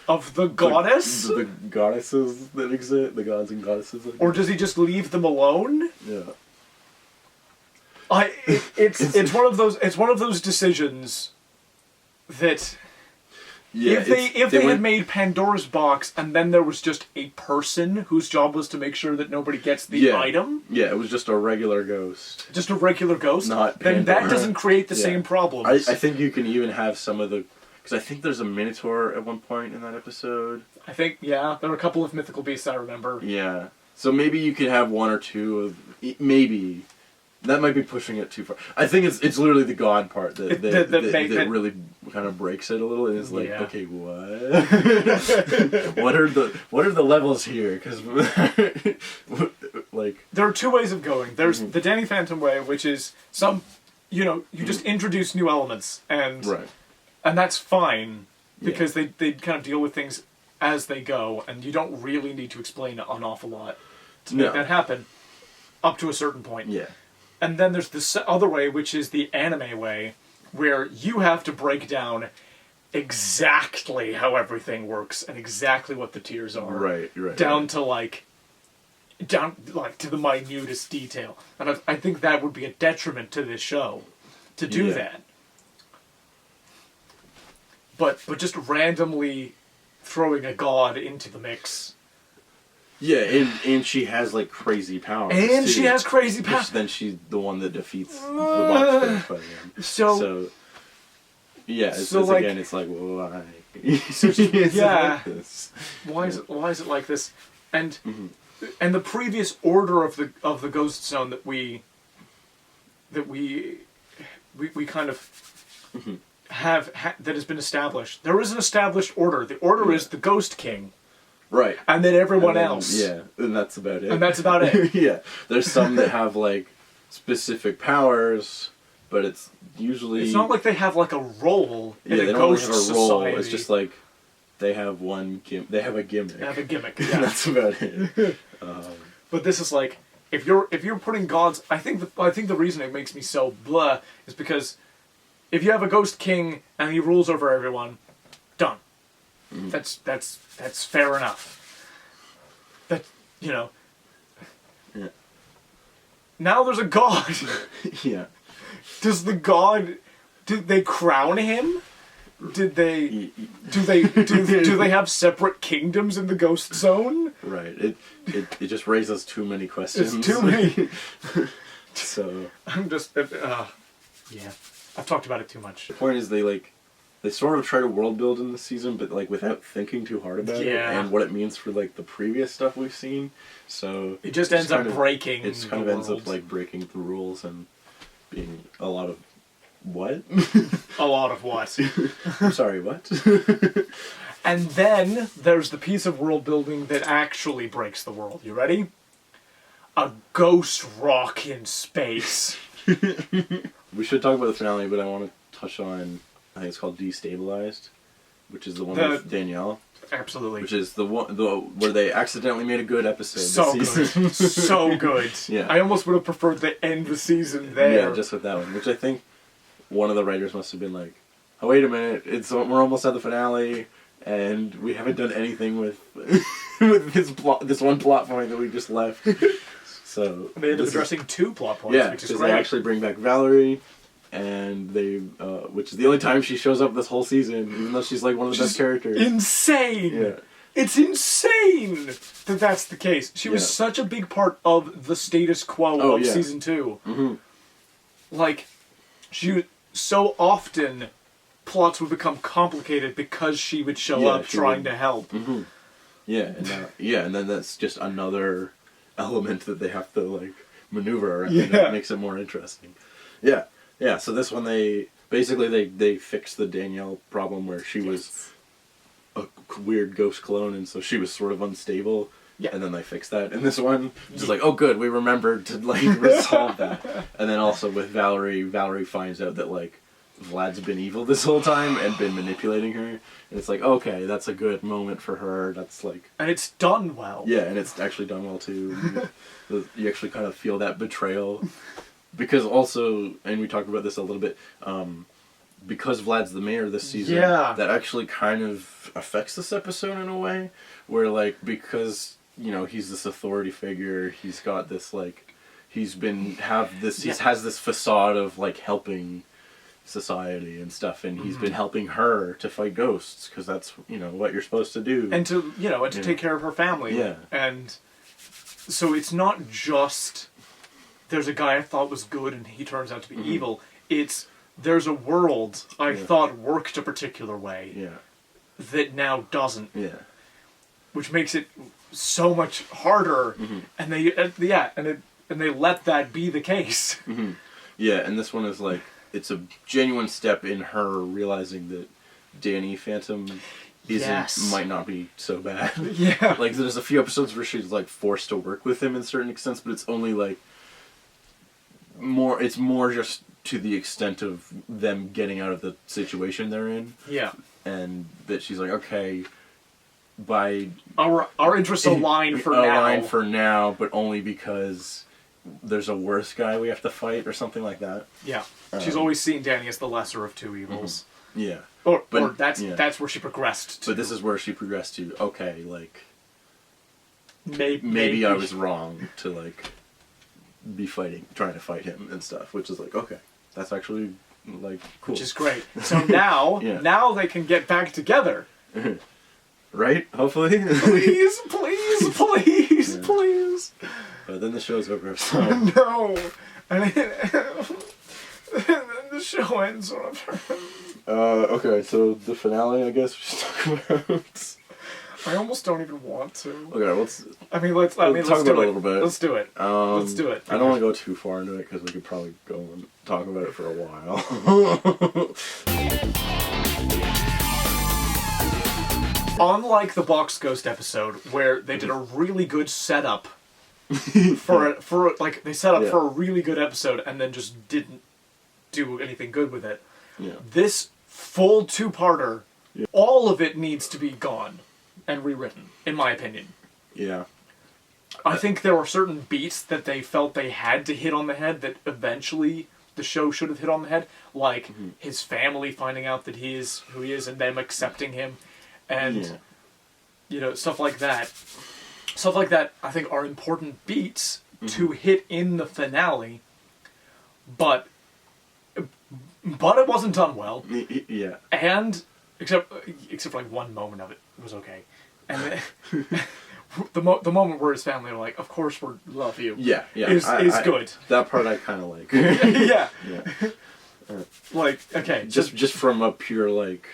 of the goddess? The goddesses that exist, the gods and goddesses. Or does he just leave them alone? Yeah. It's one of those decisions that if they had made Pandora's box and then there was just a person whose job was to make sure that nobody gets the item. Yeah, it was just a regular ghost. Just a regular ghost? Not Pandora. Then that doesn't create the same problems. I think you can even have some of the... Because I think there's a Minotaur at one point in that episode. I think, yeah. There are a couple of mythical beasts I remember. Yeah. So maybe you could have one or two of... Maybe. That might be pushing it too far. I think it's literally the god part that really kind of breaks it a little, and is like, okay, what? what are the levels here? Because like there are two ways of going. There's the Danny Phantom way, which is you just introduce new elements, and that's fine because they kind of deal with things as they go, and you don't really need to explain an awful lot to make that happen up to a certain point. Yeah. And then there's this other way, which is the anime way, where you have to break down exactly how everything works and exactly what the tiers are. Right. Down to to the minutest detail. And I think that would be a detriment to this show to do that. But just randomly throwing a god into the mix. Yeah, and she has, like, crazy powers, and too, she has crazy powers. Then she's the one that defeats the box by the end. So yeah, it's like, again, it's like, why? Like this? Why is it like this? And and the previous order of the Ghost Zone that we kind of have that has been established. There is an established order. The order is the Ghost King. Right. And then everyone else. Yeah, and that's about it. And that's about it. Yeah. There's some that have, like, specific powers, but it's usually... It's not like they have, like, a role in a ghost have a society. role. It's just, like, they have they have a gimmick. They have a gimmick, yeah. That's about it. But this is, like, if you're putting gods... I think the reason it makes me so blah is because if you have a ghost king and he rules over everyone, done. That's fair enough. That, you know. Yeah. Now there's a god. Yeah. Does the god... Did they crown him? Did they... Do they have separate kingdoms in the ghost zone? Right. It just raises too many questions. It's too many. So... I'm just... yeah. I've talked about it too much. The point is they sort of try to world build in this season, but like without thinking too hard about it and what it means for like the previous stuff we've seen. So it just ends up breaking. It kind of ends up like breaking the rules and being a lot of what? A lot of what? I'm sorry, what? And then there's the piece of world building that actually breaks the world. You ready? A ghost rock in space. We should talk about the finale, but I want to touch on, I think it's called Destabilized, which is the one with Danielle. Absolutely. Which is the one where they accidentally made a good episode so this season. Good. So good. Yeah. I almost would have preferred to end the season there. Yeah, just with that one, which I think one of the writers must have been like, oh, wait a minute, we're almost at the finale, and we haven't done anything with with this one plot point that we just left. So they ended up addressing 2 plot points, which is great. They actually bring back Valerie, and they, which is the only time she shows up this whole season, even though she's like one of the best characters. Insane! Yeah. It's insane that that's the case. She was such a big part of the status quo of season 2. Mm-hmm. Like, so often plots would become complicated because she would show up trying to help. Mm-hmm. Yeah, and then that's just another element that they have to like maneuver around. That makes it more interesting. Yeah. So this one they fixed the Danielle problem where she was a weird ghost clone, and so she was sort of unstable. Yeah. And then they fixed that. And this one, just like, oh good, we remembered to like resolve that. And then also with Valerie finds out that like Vlad's been evil this whole time and been manipulating her. And it's like, okay, that's a good moment for her. That's like... And it's done well. Yeah, and it's actually done well too. You actually kind of feel that betrayal. Because also, and we talked about this a little bit, because Vlad's the mayor this season, that actually kind of affects this episode in a way. Where like, because, you know, he's this authority figure, he's got this like... He has this facade of like helping society and stuff, and he's been helping her to fight ghosts because that's, you know, what you're supposed to do, and to take care of her family. And so it's not just there's a guy I thought was good and he turns out to be evil. It's there's a world I thought worked a particular way that now doesn't, which makes it so much harder. And they let that be the case. And this one is like, it's a genuine step in her realizing that Danny Phantom might not be so bad. Like, there's a few episodes where she's, like, forced to work with him in certain extents, but it's only, like, it's more just to the extent of them getting out of the situation they're in. And that she's like, okay, by... Our interests align for now. Align for now, but only because there's a worse guy we have to fight or something like that. She's always seen Danny as the lesser of 2 evils. Or that's where she progressed to. But this is where she progressed to, okay, like... Maybe I was wrong to, like, be trying to fight him and stuff, which is like, okay, that's actually, like, cool. Which is great. So now, now they can get back together. Right? Hopefully? Please, please. But then the show's over, so... No! And then the show ends. Okay, so the finale, I guess we should talk about. I almost don't even want to. Okay, let's do talk it. about it a little bit. Let's do it. Let's do it. I don't want to go too far into it because we could probably go and talk about it for a while. Unlike the Box Ghost episode, where they did a really good setup for they set up for a really good episode and then just didn't do anything good with it. This full 2-parter, all of it needs to be gone and rewritten, in my opinion. I think there were certain beats that they felt they had to hit on the head that eventually the show should have hit on the head, like his family finding out that he is who he is and them accepting him, and stuff like that. Stuff like that, I think, are important beats to hit in the finale, but it wasn't done well. Yeah. And except for like one moment of it was okay, and then, the moment where his family are like, "Of course we love you." Yeah, is good. That part I kind of like. Yeah. Yeah. Like, okay, Just from a pure like.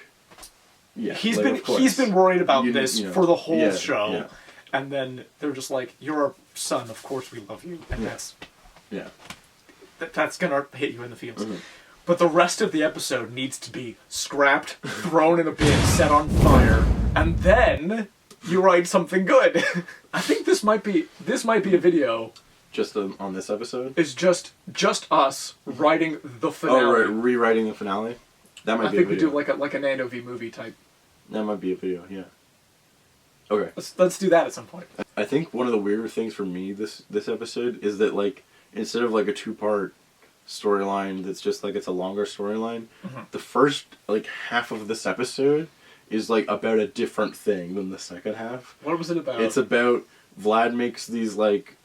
Yeah. He's like, been worried about this for the whole show. show, Yeah. and then they're just like, "You're our son. Of course we love you," and that's gonna hit you in the feels. But the rest of the episode needs to be scrapped, thrown in a bin, set on fire, and then you write something good. I think this might be a video. Just on this episode? It's just us writing the finale. Oh, right, rewriting the finale? That might be a video. I think we do like a Nano V movie type. That might be a video, yeah. Okay. Let's do that at some point. I think one of the weirder things for me this episode is that, like, instead of like a 2-part storyline that's just like it's a longer storyline, the first like half of this episode is like about a different thing than the second half. What was it about? It's about Vlad makes these like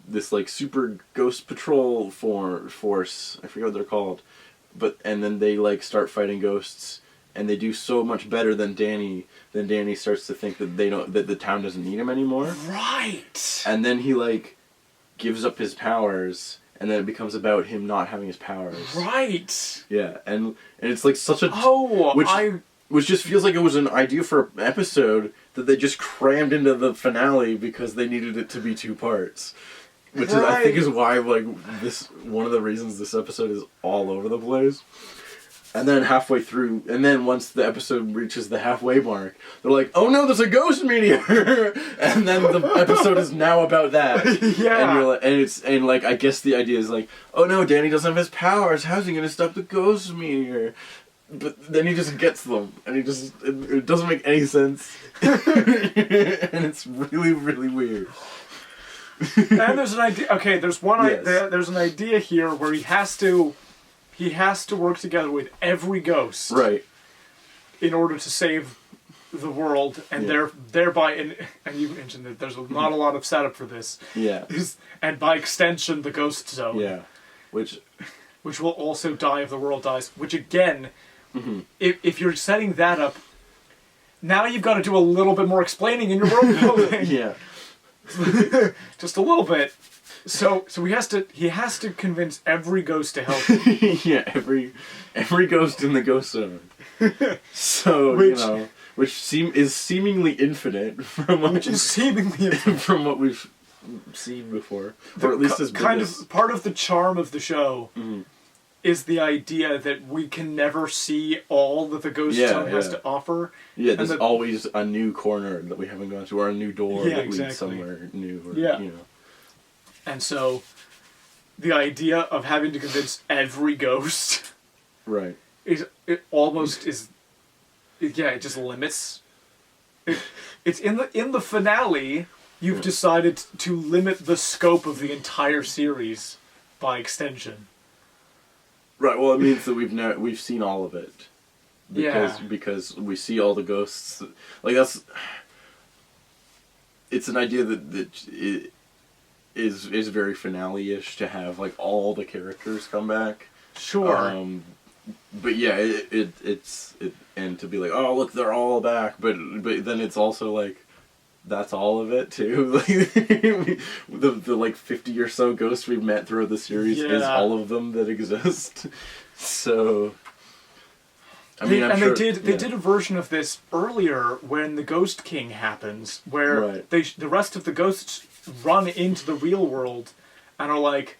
this like super ghost patrol force. I forget what they're called, and then they like start fighting ghosts, and they do so much better than Danny. Then Danny starts to think that that the town doesn't need him anymore. Right. And then he like gives up his powers. And then it becomes about him not having his powers. Right. Yeah, and it's like such a which just feels like it was an idea for an episode that they just crammed into the finale because they needed it to be 2 parts. Which I think is why like this one of the reasons this episode is all over the place. And then halfway through, and then once the episode reaches the halfway mark, they're like, "Oh no, there's a ghost meteor!" And then the episode is now about that. Yeah. And you're like, I guess the idea is like, "Oh no, Danny doesn't have his powers. How's he gonna stop the ghost meteor?" But then he just gets them, and it doesn't make any sense, and it's really, really weird. And there's an idea. Okay, there's there's an idea here where he has to work together with every ghost, right, in order to save the world, and thereby, and you mentioned that there's not a lot of setup for this. Yeah. And by extension, the ghost zone. Yeah. Which will also die if the world dies. Which again, if you're setting that up, now you've got to do a little bit more explaining in your world building. Yeah. Just a little bit. So he has to convince every ghost to help him. Yeah, every ghost in the ghost zone. So which is seemingly infinite from what from what we've seen before, or at least as kind of part of the charm of the show is the idea that we can never see all that the ghost zone has to offer. Yeah, there's always a new corner that we haven't gone to, or a new door that leads somewhere new. Or, And so, the idea of having to convince every ghost, right, it just limits. It's in the finale. You've decided to limit the scope of the entire series by extension. Right. Well, it means that we've seen all of it. Because we see all the ghosts. Like it's an idea that is very finale-ish to have like all the characters come back. Sure. But yeah, it's and to be like, oh look, they're all back, but then it's also like, that's all of it too. Like the like 50 or so ghosts we've met throughout the series is all of them that exist. So they did a version of this earlier when the Ghost King happens, where the rest of the ghosts run into the real world and are like,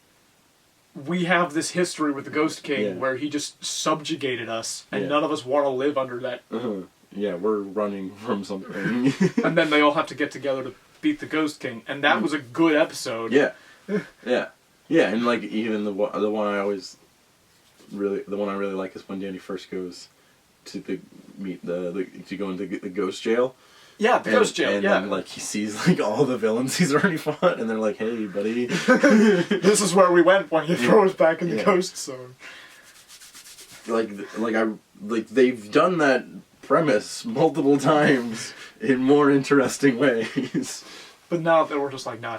we have this history with the Ghost King where he just subjugated us, and none of us want to live under that. Yeah, we're running from something. And then they all have to get together to beat the Ghost King, and that was a good episode. Yeah, and like even the one I really like is when Danny first goes to go into the ghost jail, Yeah, the ghost jail. And yeah. then like he sees like all the villains he's already fought, and they're like, "Hey, buddy, This is where we went when you throw us back in the ghost zone." like they've done that premise multiple times in more interesting ways. But now that we're just like, nah,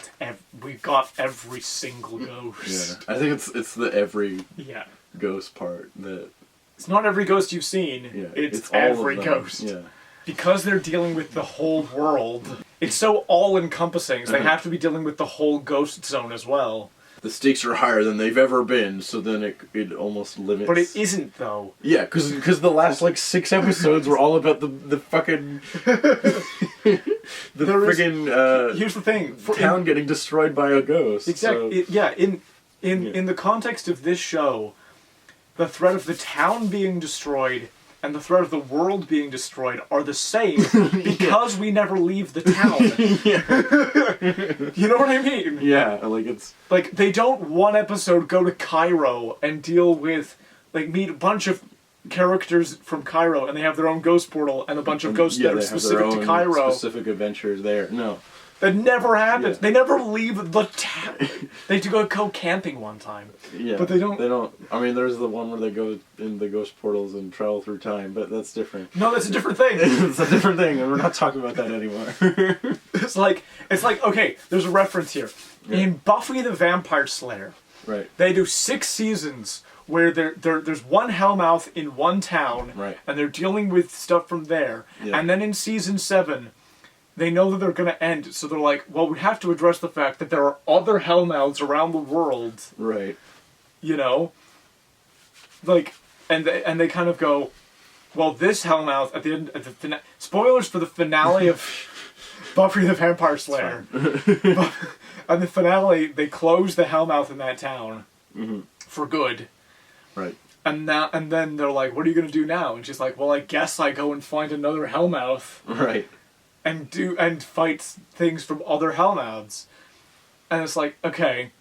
we've got every single ghost. Yeah, I think it's the every ghost part that it's not every ghost you've seen. Yeah, it's all every of them. ghost. Yeah, Because they're dealing with the whole world. It's so all-encompassing. So they have to be dealing with the whole ghost zone as well. the stakes are higher than they've ever been, so then it almost limits. But it isn't though. Yeah, because the last like 6 episodes were all about the fucking Here's the thing: town getting destroyed by a ghost. Exactly. So. In the context of this show, the threat of the town being destroyed and the threat of the world being destroyed are the same because we never leave the town. You know what I mean? Yeah, like it's like they don't one episode go to Cairo and deal with meet a bunch of characters from Cairo and they have their own ghost portal and a bunch of ghosts that are specific to Cairo. Specific adventures there. No. That never happens. Yeah. They never leave the town. They do go camping one time. Yeah. But they don't. They don't. I mean, there's the one where they go in the ghost portals and travel through time, but that's different. No, that's a different thing. It's a different thing, and we're not talking about that anymore. It's like okay. There's a reference here in Buffy the Vampire Slayer. Right. They do 6 seasons where there's one Hellmouth in one town, right, and they're dealing with stuff from there, and then in season 7. They know that they're going to end, so they're like, well, we have to address the fact that there are other Hellmouths around the world. Right. You know? Like, and they kind of go, well, this Hellmouth, at the end, spoilers for the finale of Buffy the Vampire Slayer. And the finale, they close the Hellmouth in that town for good. Right. And then they're like, what are you going to do now? And she's like, well, I guess I go and find another Hellmouth. Right. And fight things from other Hellmouths. And it's like, okay,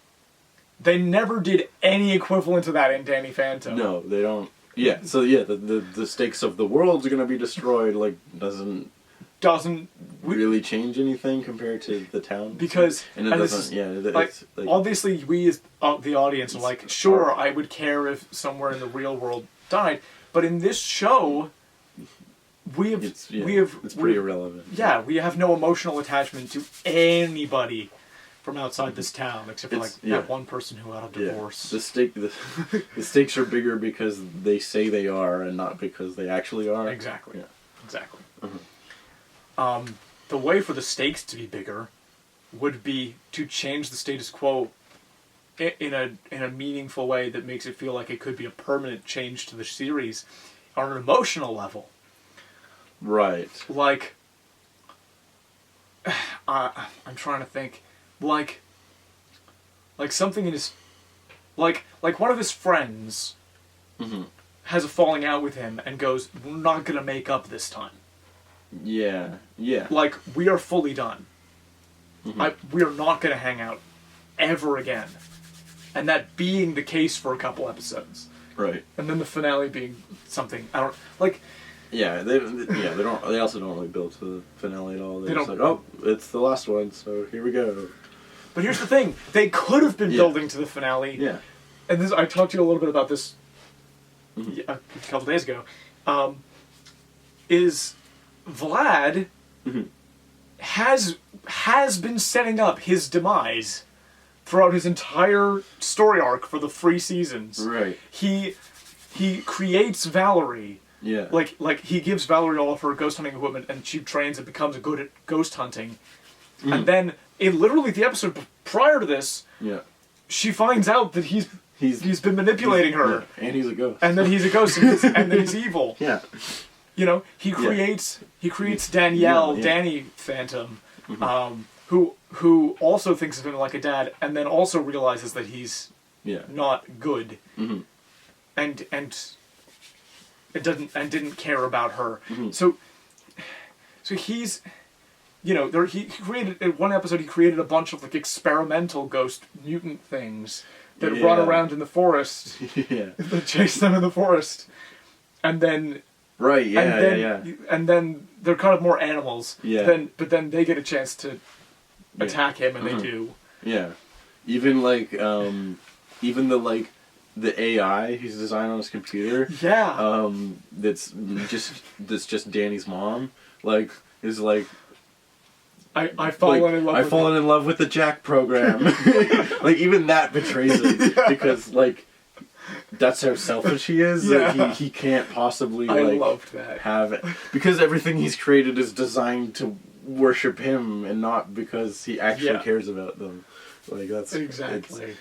they never did any equivalent to that in Danny Phantom. No, they don't. Yeah, so yeah, the stakes of the world's gonna be destroyed, like, doesn't really change anything compared to the town. Because, and it doesn't, like, obviously we as the audience are like, sure, I would care if somewhere in the real world died, but in this show... It's pretty irrelevant. Yeah, we have no emotional attachment to anybody from outside this town, except for that one person who had a divorce. The stakes are bigger because they say they are, and not because they actually are. Exactly. Yeah. Exactly. The way for the stakes to be bigger would be to change the status quo in a meaningful way that makes it feel like it could be a permanent change to the series on an emotional level. Right. Like, I'm trying to think, like something in his, like one of his friends has a falling out with him and goes, we're not gonna make up this time. Yeah. Yeah. Like, we are fully done. We are not gonna hang out ever again. And that being the case for a couple episodes. Right. And then the finale being something, I don't, like... Yeah, they don't. They also don't really build to the finale at all. They're just like, oh, it's the last one, so here we go. But here's the thing: they could have been building to the finale. Yeah. And I talked to you a little bit about this a couple days ago. Is Vlad has been setting up his demise throughout his entire story arc for the 3 seasons. Right. He creates Valerie. Yeah. Like he gives Valerie all of her ghost hunting equipment and she trains and becomes good at ghost hunting. And then in literally the episode prior to this, she finds out that he's been manipulating her. Yeah. And he's a ghost. And then he's a ghost and then he's evil. Yeah. You know, he creates Danielle, Danny Phantom, who also thinks of him like a dad and then also realizes that he's not good. And didn't care about her. So he's, you know, he created in one episode. He created a bunch of like experimental ghost mutant things that run around in the forest. That chase them in the forest, and then Right. Yeah. and then, Yeah. And then they're kind of more animals. Yeah. But then they get a chance to attack him, and they do. Yeah. Even like even the AI he's designed on his computer. Yeah. That's just Danny's mom. Like is like. I've fallen in love. I've fallen in love with the Jack program. Like even that betrays it because like that's how selfish he is. Yeah. That he can't possibly I like loved that. have it because everything he's created is designed to worship him and not because he actually cares about them. Like that's exactly.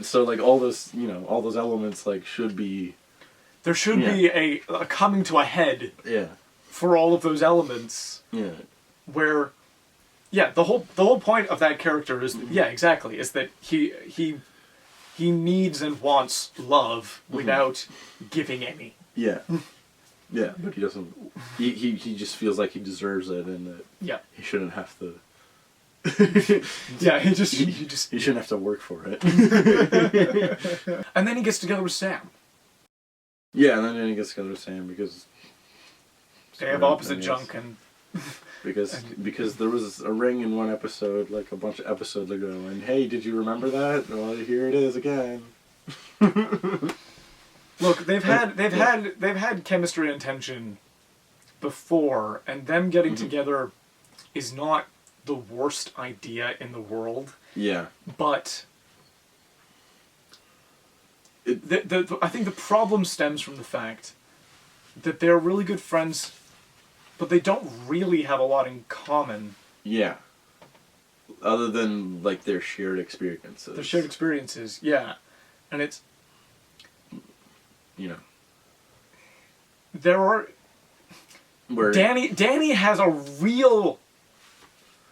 So like all those all those elements like should be. There should be a coming to a head. Yeah. For all of those elements. Yeah. Where. Yeah, the whole point of that character is exactly is that he needs and wants love without giving any. Yeah. Yeah, but he doesn't. He just feels like he deserves it, and that he shouldn't have to. Yeah, he shouldn't have to work for it. And then he gets together with Sam. Yeah, and then he gets together with Sam because they have opposite junk and. Because there was a ring in one episode, like a bunch of episodes ago, and hey, did you remember that? Well, here it is again. Look, they've had chemistry and tension before, and them getting together is not the worst idea in the world. Yeah. But I think the problem stems from the fact that they're really good friends, but they don't really have a lot in common. Yeah. Other than, like, their shared experiences. Their shared experiences, yeah. And it's... You know. There are... Danny has a real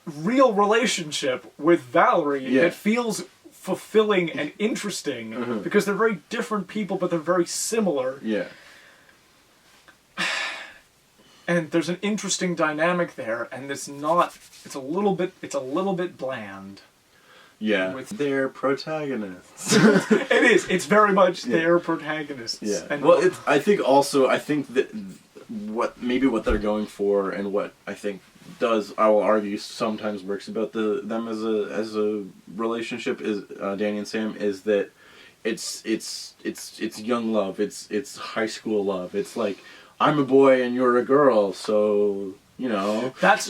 relationship with Valerie that feels fulfilling and interesting because they're very different people, but they're very similar. Yeah. And there's an interesting dynamic there, and it's a little bit bland. Yeah. With their protagonists. It is. It's very much their protagonists. Yeah. And well, I think that what they're going for, and what I think I will argue sometimes works about them as a relationship is Danny and Sam is that it's young love. It's high school love. It's like I'm a boy and you're a girl, so you know that's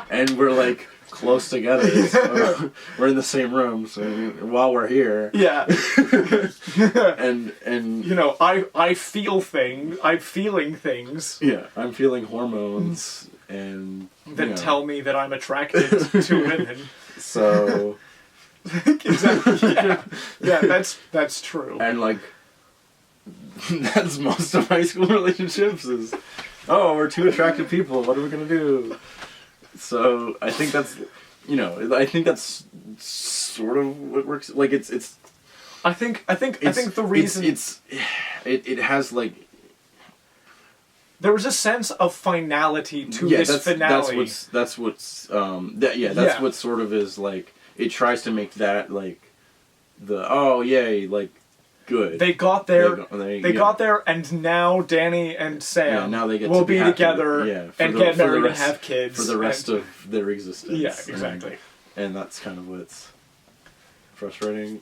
and we're like close together. So we're in the same room, so while we're here, and you know, I feel things. I'm feeling things. Yeah, I'm feeling hormones and that tell me that I'm attracted to women. So exactly, yeah, that's true. And like that's most of high school relationships is, we're two attractive people. What are we gonna do? So I think that's, that's sort of what works. Like it's. I think the reason it has like. There was a sense of finality to this finale. That's what sort of is like. It tries to make that like good. They got there. They got there, and now Danny and Sam will be together and get married and have kids for the rest of their existence. Yeah, exactly. And that's kind of what's frustrating.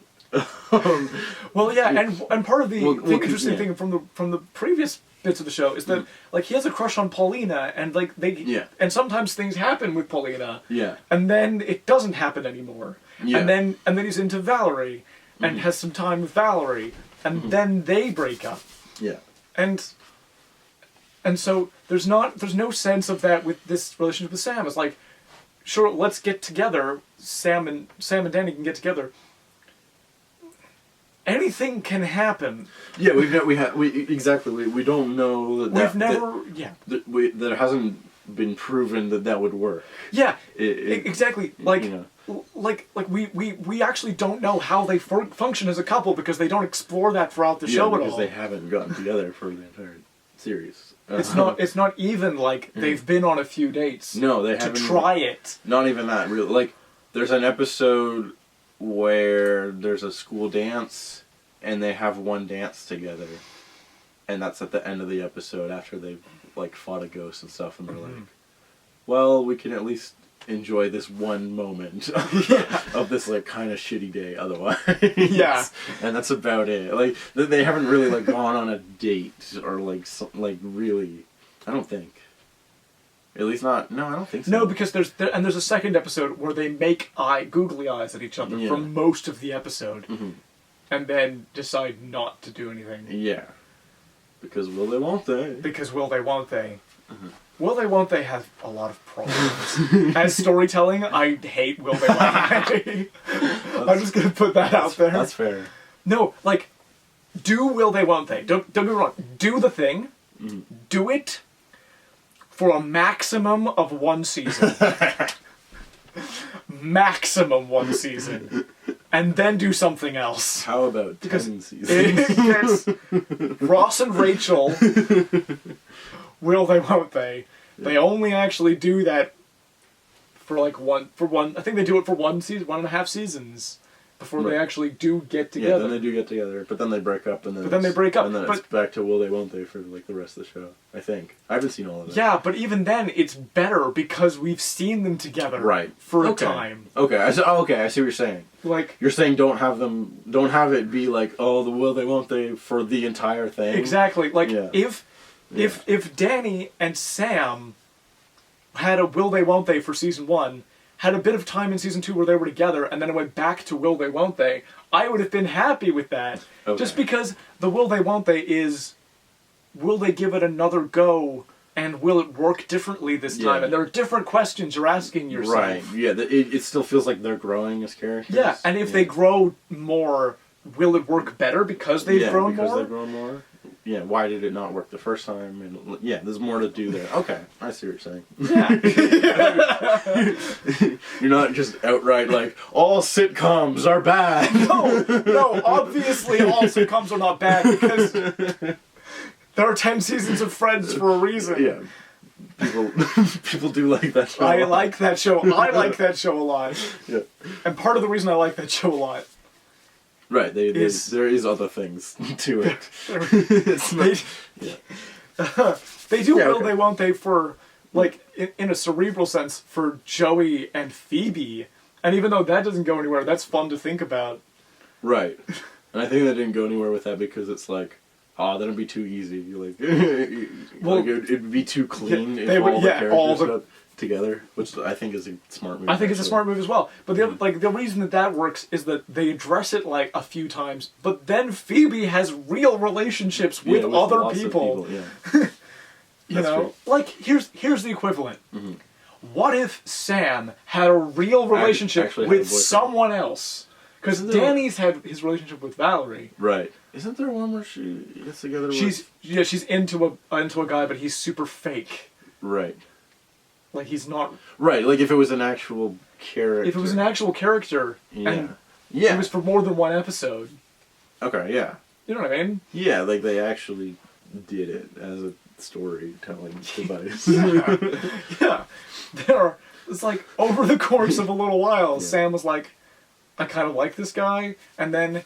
Well, yeah, and part of the interesting thing from the previous bits of the show is that like he has a crush on Paulina, and like and sometimes things happen with Paulina. Yeah. And then it doesn't happen anymore. Yeah. And then he's into Valerie. And has some time with Valerie, and then they break up. Yeah. And so there's no sense of that with this relationship with Sam. It's like, sure, let's get together. Sam and Danny can get together. Anything can happen. Yeah, we don't know that that hasn't been proven that would work. Yeah, exactly. Like. Like we actually don't know how they function as a couple because they don't explore that throughout the show at all. Because they haven't gotten together for the entire series. It's not even like they've been on a few dates. No, they haven't. To try it. Not even that. Really, like there's an episode where there's a school dance and they have one dance together, and that's at the end of the episode after they've like fought a ghost and stuff, and they're like, well, we can at least enjoy this one moment of this like kind of shitty day otherwise. Yeah. And that's about it. Like they haven't really like gone on a date or like really, I don't think. At least not. No, I don't think so. No, because there's a second episode where they make googly eyes at each other for most of the episode, and then decide not to do anything. Yeah. Because will they, won't they? Because will they, won't they? Will they, won't they have a lot of problems. As storytelling, I hate will they, won't they. I'm just gonna put that out there. That's fair. No, like, do will they, won't they? Don't get me wrong. Do the thing. Do it. For a maximum of 1 season. Maximum 1 season. And then do something else. How about 10 seasons? Because Ross and Rachel, will they, won't they? They only actually do that for like one. I think they do it for 1 season, 1.5 seasons. Before they actually do get together. Yeah, then they do get together, but then they break up, and then they break up, and then it's back to will they, won't they for like the rest of the show. I think I haven't seen all of it. Yeah, but even then, it's better because we've seen them together, for a time. Okay, I see what you're saying. Like you're saying, don't have it be like, oh, the will they, won't they for the entire thing. Exactly. Like if Danny and Sam had a will they, won't they for season 1. Had a bit of time in season 2 where they were together, and then it went back to will they, won't they, I would have been happy with that. Okay. Just because the will they, won't they is, will they give it another go, and will it work differently this time? And there are different questions you're asking yourself. Right, yeah, it still feels like they're growing as characters. Yeah, and if they grow more, will it work better because they've grown more? Yeah, because they've grown more. Yeah, why did it not work the first time? And yeah, there's more to do there. Okay, I see what you're saying. Yeah. You're not just outright like, all sitcoms are bad. No, obviously all sitcoms are not bad because there are 10 seasons of Friends for a reason. Yeah. People do like that show. I like that show. I like that show a lot. Yeah. And part of the reason I like that show a lot. Right, there is other things to it. They do will they, won't they for, like, in a cerebral sense, for Joey and Phoebe. And even though that doesn't go anywhere, that's fun to think about. Right. And I think that didn't go anywhere with that because it's like, that'd be too easy. Like, it'd be too clean if all the characters got together, which I think is a smart move. I think it's a smart move as well. But the reason that works is that they address it like a few times, but then Phoebe has real relationships with other people. You know, like here's the equivalent. What if Sam had a real relationship with someone else? Because Danny's had his relationship with Valerie. Right. Isn't there one where she gets together with... She's into a guy, but he's super fake. Right. Like, he's not... Right, like if it was an actual character. If it was an actual character, and it was for more than 1 episode. Okay, yeah. You know what I mean? Yeah, like they actually did it as a storytelling device. Yeah. It's like, over the course of a little while, Sam was like, I kind of like this guy, and then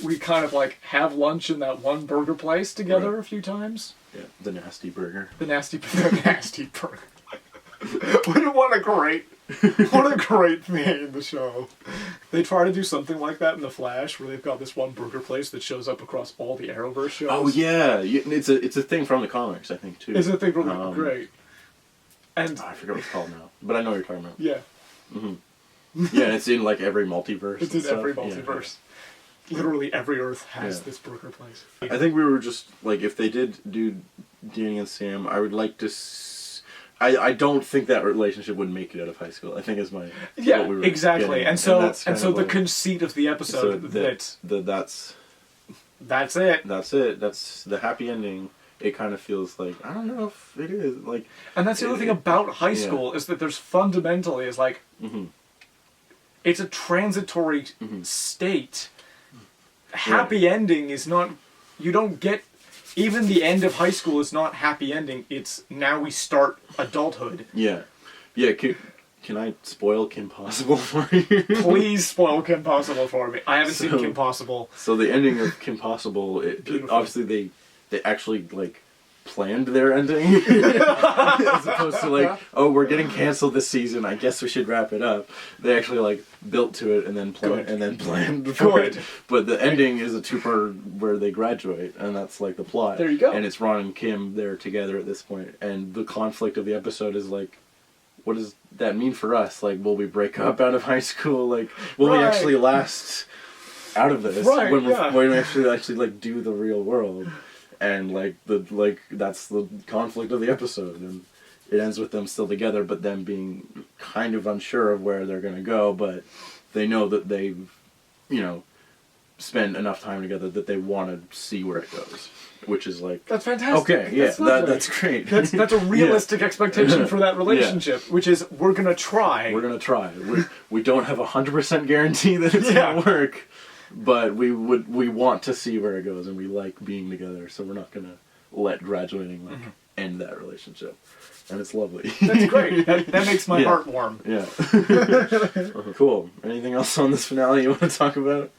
we kind of like have lunch in that one burger place together a few times. Yeah, the Nasty Burger. The Nasty Burger. What a great thing in the show. They try to do something like that in The Flash, where they've got this one burger place that shows up across all the Arrowverse shows. Oh yeah, it's a thing from the comics, I think, too. It's a thing from the great. And I forget what it's called now, but I know what you're talking about. Yeah. Yeah, it's in like every multiverse. It's in every multiverse. Yeah. Literally every Earth has this burger place. I think we were just like, if they did do Danny and Sam, I would like to. I don't think that relationship would make it out of high school. I think is my what we were exactly. Getting. And so the conceit of the episode that's it. That's the happy ending. It kind of feels like, I don't know if it is like. And that's the other thing about high school is that there's fundamentally is like. It's a transitory state. Happy ending is not. You don't get. Even the end of high school is not happy ending. It's now we start adulthood. Yeah. Can I spoil Kim Possible for you? Please spoil Kim Possible for me. I haven't seen Kim Possible. So the ending of Kim Possible, obviously they actually like planned their ending as opposed to like, oh, we're getting canceled this season, I guess we should wrap it up. They actually like built to it and then planned for it. But the ending is a two-part where they graduate, and that's like the plot. There you go. And it's Ron and Kim, they're together at this point, and the conflict of the episode is like, what does that mean for us? Like, will we break up out of high school? Like, will we actually last out of this when we actually like do the real world? And like that's the conflict of the episode, and it ends with them still together, but them being kind of unsure of where they're gonna go, but they know that they've, you know, spent enough time together that they want to see where it goes, which is like, that's fantastic. Okay, yeah, that's great. That's a realistic expectation for that relationship, which is we're gonna try. We don't have 100% guarantee that it's gonna work. But we want to see where it goes, and we like being together, so we're not gonna let graduating like end that relationship, and it's lovely. That's great. That makes my heart warm. Yeah. Cool. Anything else on this finale you want to talk about?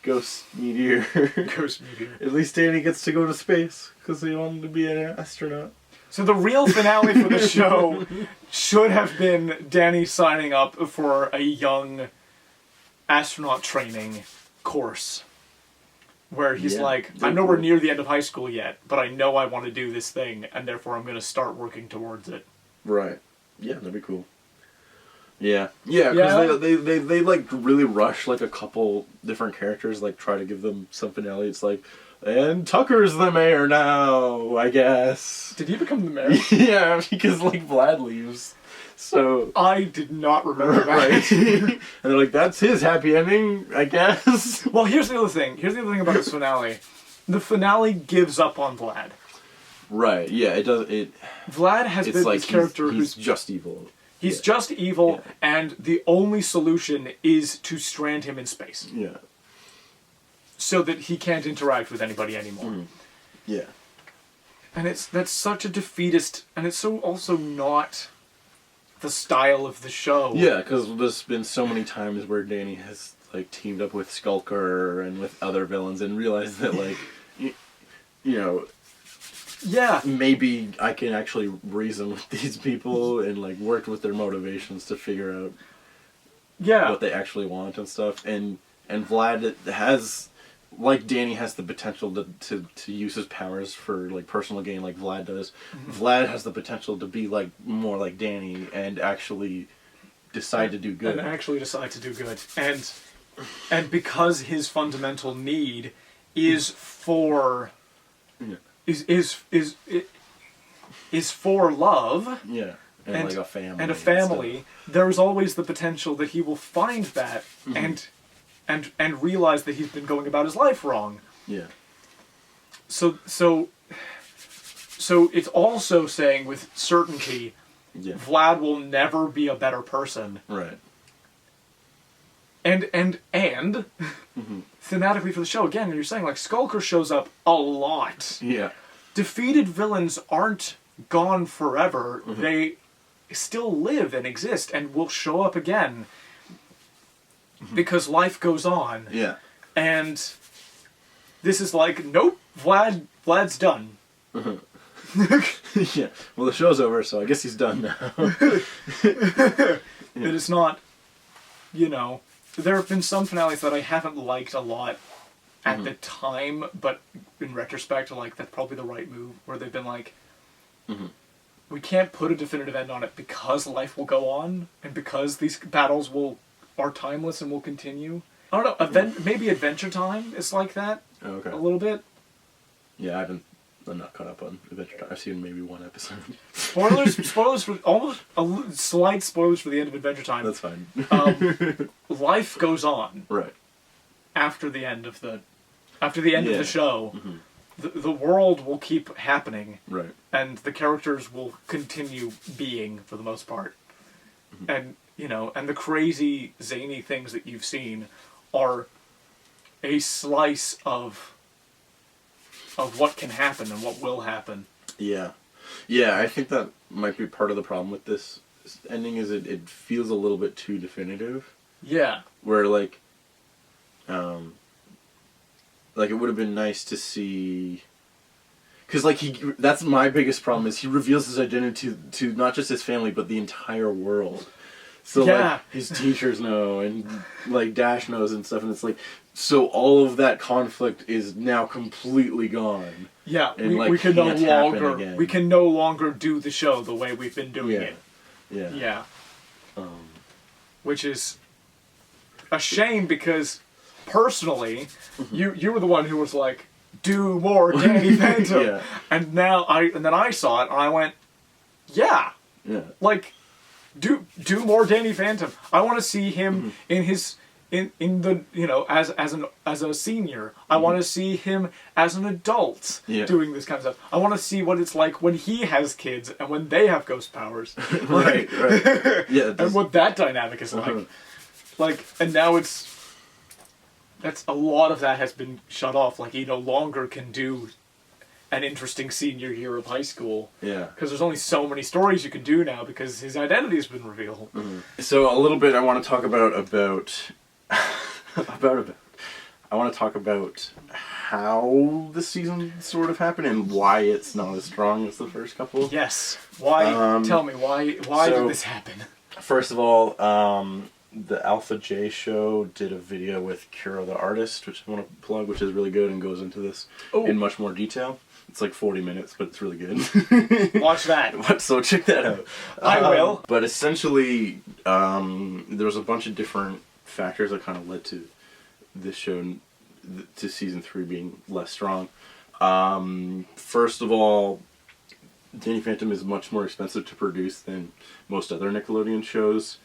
Ghost meteor. Ghost meteor. At least Danny gets to go to space because he wanted to be an astronaut. So the real finale for the show should have been Danny signing up for a young astronaut training course where he's like, I'm nowhere near the end of high school yet, but I know I want to do this thing, and therefore I'm going to start working towards it. Right. Yeah, that'd be cool. Yeah, because they like really rush like a couple different characters, like try to give them some finale. It's like, and Tucker's the mayor now, I guess. Did he become the mayor? Yeah, because like Vlad leaves. So I did not remember that. Right. And they're like, that's his happy ending, I guess. Well, here's the other thing. Here's the other thing about this finale. The finale gives up on Vlad. Right. Yeah. It does. Vlad has been like this character he's who's just evil. He's just evil, and the only solution is to strand him in space. Yeah. So that he can't interact with anybody anymore. Mm. Yeah. And that's such a defeatist, and it's so also not the style of the show. Yeah, because there's been so many times where Danny has like teamed up with Skulker and with other villains and realized that like, you know, maybe I can actually reason with these people and like work with their motivations to figure out what they actually want and stuff. And Vlad has, like Danny has the potential to use his powers for like personal gain like Vlad does. Mm-hmm. Vlad has the potential to be like more like Danny and actually decide to do good. And because his fundamental need is for is for love. Yeah. And like a family. And a family, there's always the potential that he will find that and realize that he's been going about his life wrong. Yeah. So it's also saying with certainty, Vlad will never be a better person. Right. And thematically for the show, again, you're saying like Skulker shows up a lot. Yeah. Defeated villains aren't gone forever. Mm-hmm. They still live and exist and will show up again. Because life goes on. Yeah. And this is like, nope, Vlad's done. Yeah. Well, the show's over, so I guess he's done now. It is not, you know, there have been some finales that I haven't liked a lot at the time, but in retrospect, like, that's probably the right move, where they've been like, we can't put a definitive end on it because life will go on, and because these battles are timeless and will continue. I don't know, maybe Adventure Time is like that. Okay. A little bit. Yeah, I'm not caught up on Adventure Time. I've seen maybe one episode. Spoilers for almost slight spoilers for the end of Adventure Time. That's fine. Life goes on. Right. After the end of the show, the world will keep happening. Right. And the characters will continue being for the most part. And you know, and the crazy zany things that you've seen are a slice of what can happen and what will happen. Yeah. Yeah, I think that might be part of the problem with this ending is it feels a little bit too definitive. Yeah. Where like like, it would have been nice to see... Because, like, that's my biggest problem, is he reveals his identity to not just his family, but the entire world. So, like, his teachers know, and, like, Dash knows and stuff, and it's like... So all of that conflict is now completely gone. Yeah, and, we can no longer... We can no longer do the show the way we've been doing it. Yeah. Yeah. Which is a shame, because, personally, you were the one who was like... Do more Danny Phantom. And then I saw it and I went, yeah. Like, do more Danny Phantom. I want to see him in the, you know, as a senior. I want to see him as an adult doing this kind of stuff. I want to see what it's like when he has kids and when they have ghost powers. Right. Yeah. And what that dynamic is like. Like, and now that's a lot of that has been shut off. Like, he no longer can do an interesting senior year of high school. Yeah. Because there's only so many stories you can do now because his identity has been revealed. So a little bit I want to talk about I want to talk about how the season sort of happened and why it's not as strong as the first couple. Yes. Why? Tell me, why did this happen? First of all, the Alpha J show did a video with Kuro the artist, which I want to plug, which is really good and goes into this in much more detail. It's like 40 minutes, but it's really good. Watch that. So check that out. I will. But essentially, there was a bunch of different factors that kind of led to this show, to season 3 being less strong. First of all, Danny Phantom is much more expensive to produce than most other Nickelodeon shows.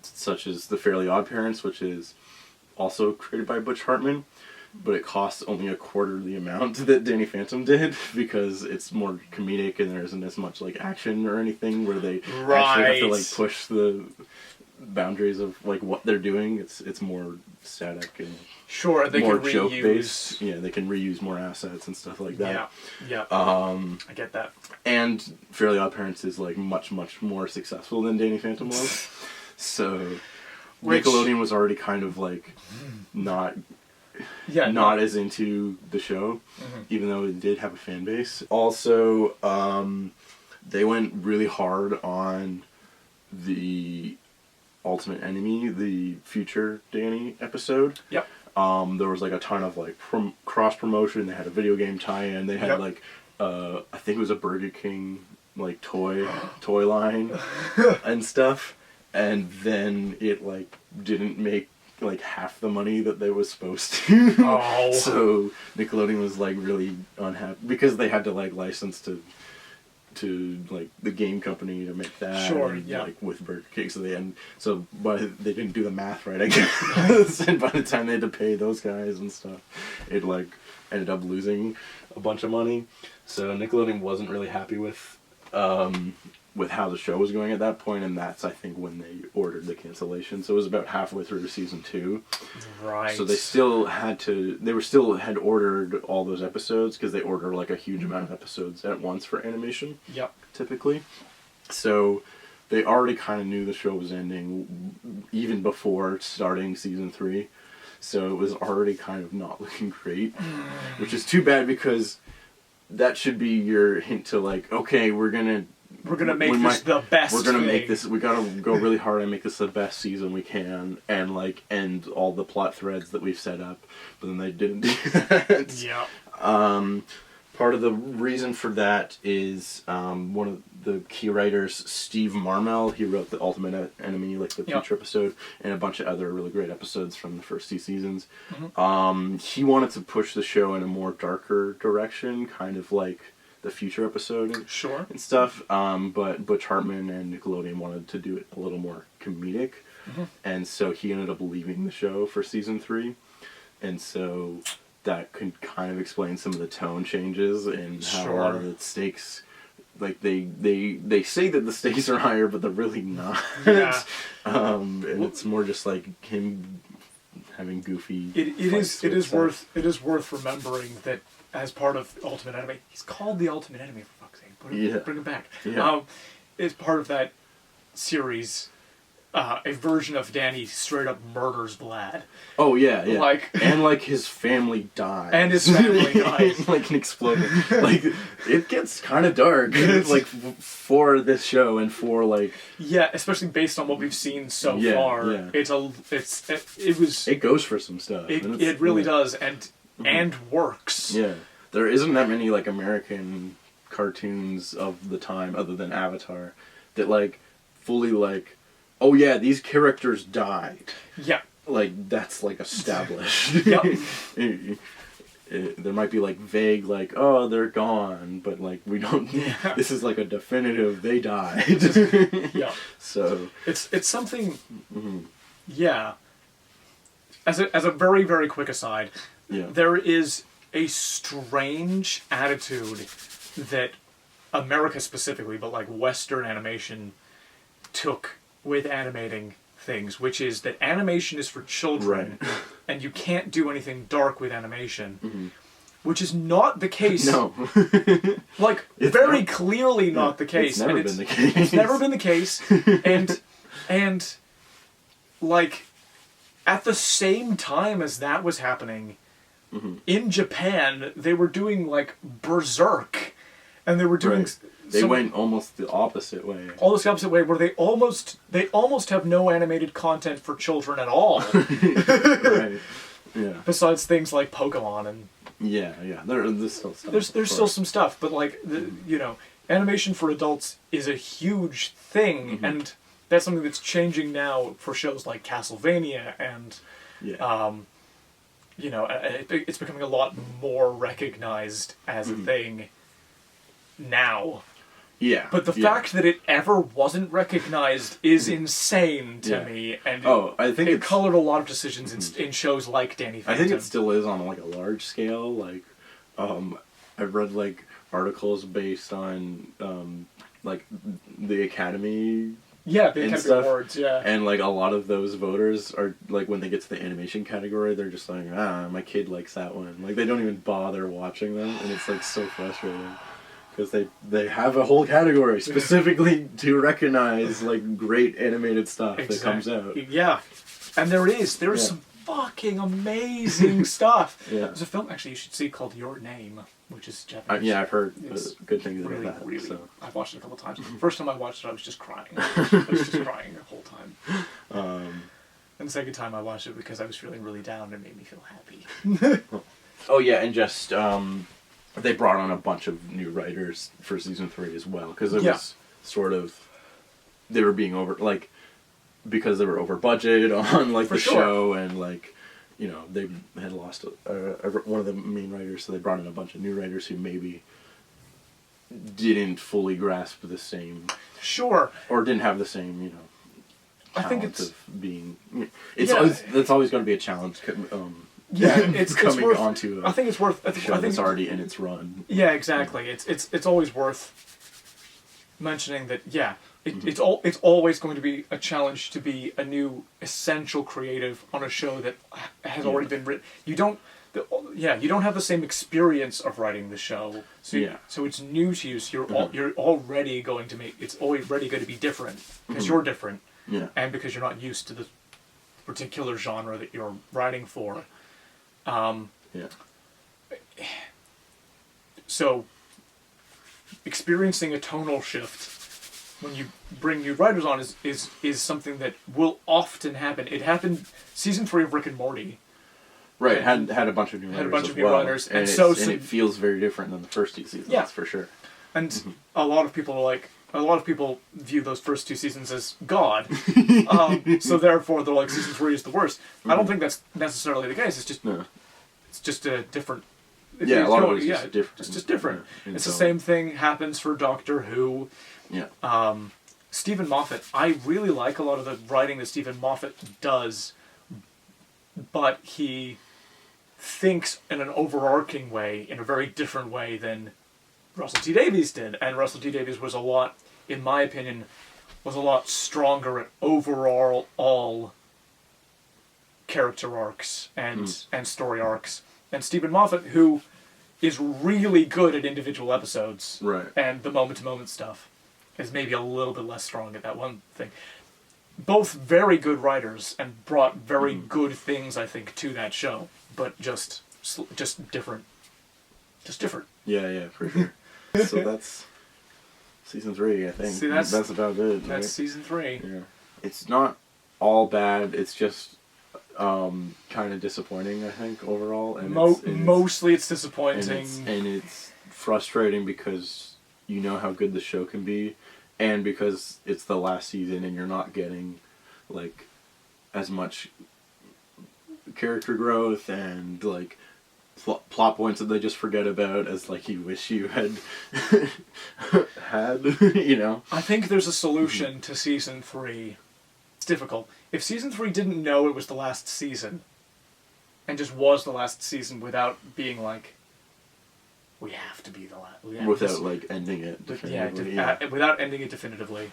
Such as The Fairly Odd Parents, which is also created by Butch Hartman, but it costs only a quarter the amount that Danny Phantom did, because it's more comedic and there isn't as much like action or anything where they actually have to like push the boundaries of like what they're doing. It's more static and they more can joke reuse. based. Yeah, they can reuse more assets and stuff like that. Yeah. I get that. And Fairly Odd Parents is like much more successful than Danny Phantom was. So Nickelodeon was already kind of like not as into the show, even though it did have a fan base. Also, they went really hard on the Ultimate Enemy, the future Danny episode. Yep. There was like a ton of like cross promotion. They had a video game tie-in. They had like I think it was a Burger King like toy line and stuff. And then it like didn't make like half the money that they was supposed to. So Nickelodeon was like really unhappy because they had to like license to like the game company to make that. Like with Burger King, so they didn't do the math right, I guess. And by the time they had to pay those guys and stuff, it like ended up losing a bunch of money. So Nickelodeon wasn't really happy with how the show was going at that point, and that's I think when they ordered the cancellation. So it was about halfway through season 2. Right. So they still had ordered all those episodes, because they order like a huge amount of episodes at once for animation. Yep. Typically. So they already kind of knew the show was ending even before starting season 3. So it was already kind of not looking great, which is too bad, because that should be your hint to like, okay, we're gonna make this the best. We're gonna make this. We gotta go really hard and make this the best season we can, and like end all the plot threads that we've set up. But then they didn't do that. Yeah. Part of the reason for that is one of the key writers, Steve Marmel. He wrote the Ultimate Enemy, like the future episode, and a bunch of other really great episodes from the first 2 seasons. He wanted to push the show in a more darker direction, kind of like the future episode and stuff. But Butch Hartman and Nickelodeon wanted to do it a little more comedic, and so he ended up leaving the show for season 3, and so that could kind of explain some of the tone changes and how a lot of the stakes, like they say that the stakes are higher, but they're really not. And it's more just like him having goofy. It is worth remembering that as part of Ultimate Enemy, he's called the Ultimate Enemy, for fuck's sake. Bring him back. As part of that series, a version of Danny straight up murders Vlad. Oh yeah, yeah. Like, and like his family dies. And his family dies. Like an explosion. Like it gets kind of dark. Like for this show and for like. Yeah, especially based on what we've seen so far. Yeah. It goes for some stuff. It really does, and works. Yeah, there isn't that many like American cartoons of the time other than Avatar that like fully like, oh yeah, these characters died. Yeah. Like, that's, like, established. Yep. There might be, like, vague, like, oh, they're gone, but, like, we don't... Yeah. This is, like, a definitive, they died. Yeah. So... It's something... Mm-hmm. Yeah. As a very, very quick aside, there is a strange attitude that America specifically, but, like, Western animation took with animating things, which is that animation is for children, and you can't do anything dark with animation, which is not the case. No. Like, it's very clearly not the case. It's never been the case. It's never been the case, and like, at the same time as that was happening, in Japan, they were doing, like, Berserk, and they were doing... They went almost the opposite way. Almost the opposite way, where they almost have no animated content for children at all. Right. Yeah. Besides things like Pokemon and. Yeah. There's still stuff. There's still some stuff, but like animation for adults is a huge thing, and that's something that's changing now for shows like Castlevania and. Yeah. It's becoming a lot more recognized as a thing now. Yeah. But the fact that it ever wasn't recognized is insane to me, and I think it colored a lot of decisions in shows like Danny Phantom. I think it still is on like a large scale. Like, I've read like articles based on like the Academy. Yeah, the Academy Awards, yeah. And like a lot of those voters are like, when they get to the animation category, they're just like, my kid likes that one. Like, they don't even bother watching them, and it's like so frustrating. Because they have a whole category specifically to recognize like great animated stuff that comes out. Yeah, and there is some fucking amazing stuff. Yeah. There's a film actually you should see called Your Name, which is Japanese. I've heard good things really, about that. Really, so. I've watched it a couple times. First time I watched it, I was just crying. I was just crying the whole time. And the second time I watched it because I was feeling really down and it made me feel happy. Oh yeah, and just they brought on a bunch of new writers for season 3 as well, because it was sort of, they were being because they were over budget on like the show, and like, they had lost one of the main writers, so they brought in a bunch of new writers who maybe didn't fully grasp the same, or didn't have the same, I think it's of being. That's always going to be a challenge. It's coming worth, onto. I think it's worth. A show that's already in its run. Yeah, exactly. It's always worth mentioning that. Yeah, it's always going to be a challenge to be a new essential creative on a show that has already been written. You don't have the same experience of writing the show. So it's new to you. So you're already going to make it's already going to be different because you're different. Yeah. And because you're not used to the particular genre that you're writing for. So, experiencing a tonal shift when you bring new writers on is something that will often happen. It happened season 3 of Rick and Morty. Right, had a bunch of new writers. And it feels very different than the first 2 seasons. Yeah, for sure. And a lot of people are like. A lot of people view those first 2 seasons as God, so therefore they're like season 3 is the worst. I don't think that's necessarily the case. It's just a different. A lot of it is just different. It's just different. It's the same thing happens for Doctor Who. Yeah. Stephen Moffat. I really like a lot of the writing that Stephen Moffat does, but he thinks in an overarching way, in a very different way than Russell T Davies did, and Russell T Davies was in my opinion, was a lot stronger at overall character arcs and story arcs than Stephen Moffat, who is really good at individual episodes, right? And the moment-to-moment stuff is maybe a little bit less strong at that one thing. both very good writers and brought very good things, I think, to that show, but just different. Just different. Yeah, for sure. So that's season 3, I think. See, that's about it. That's right? season 3. Yeah. It's not all bad. It's just kind of disappointing, I think, overall. And Mostly it's disappointing. And it's frustrating because you know how good the show can be, and because it's the last season and you're not getting, like, as much character growth and, like, plot points that they just forget about as, like, you wish you had had, you know? I think there's a solution to season 3. It's difficult. If season 3 didn't know it was the last season, and just was the last season without being like, we have to be the last... Without, like, ending it definitively. Without ending it definitively,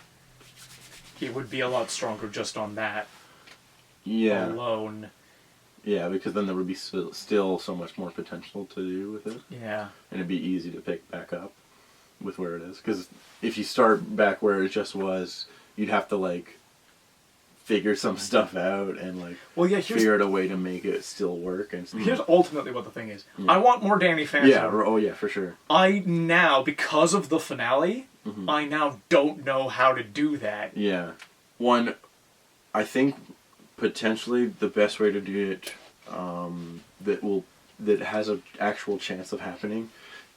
it would be a lot stronger just on that alone. Yeah, because then there would be still so much more potential to do with it. Yeah. And it'd be easy to pick back up with where it is. Because if you start back where it just was, you'd have to, like, figure some stuff out and, like, figure out a way to make it still work. And here's ultimately what the thing is. Yeah. I want more Danny Phantom. Yeah, for sure. I now, because of the finale, I now don't know how to do that. Yeah. One, I think potentially the best way to do it that has an actual chance of happening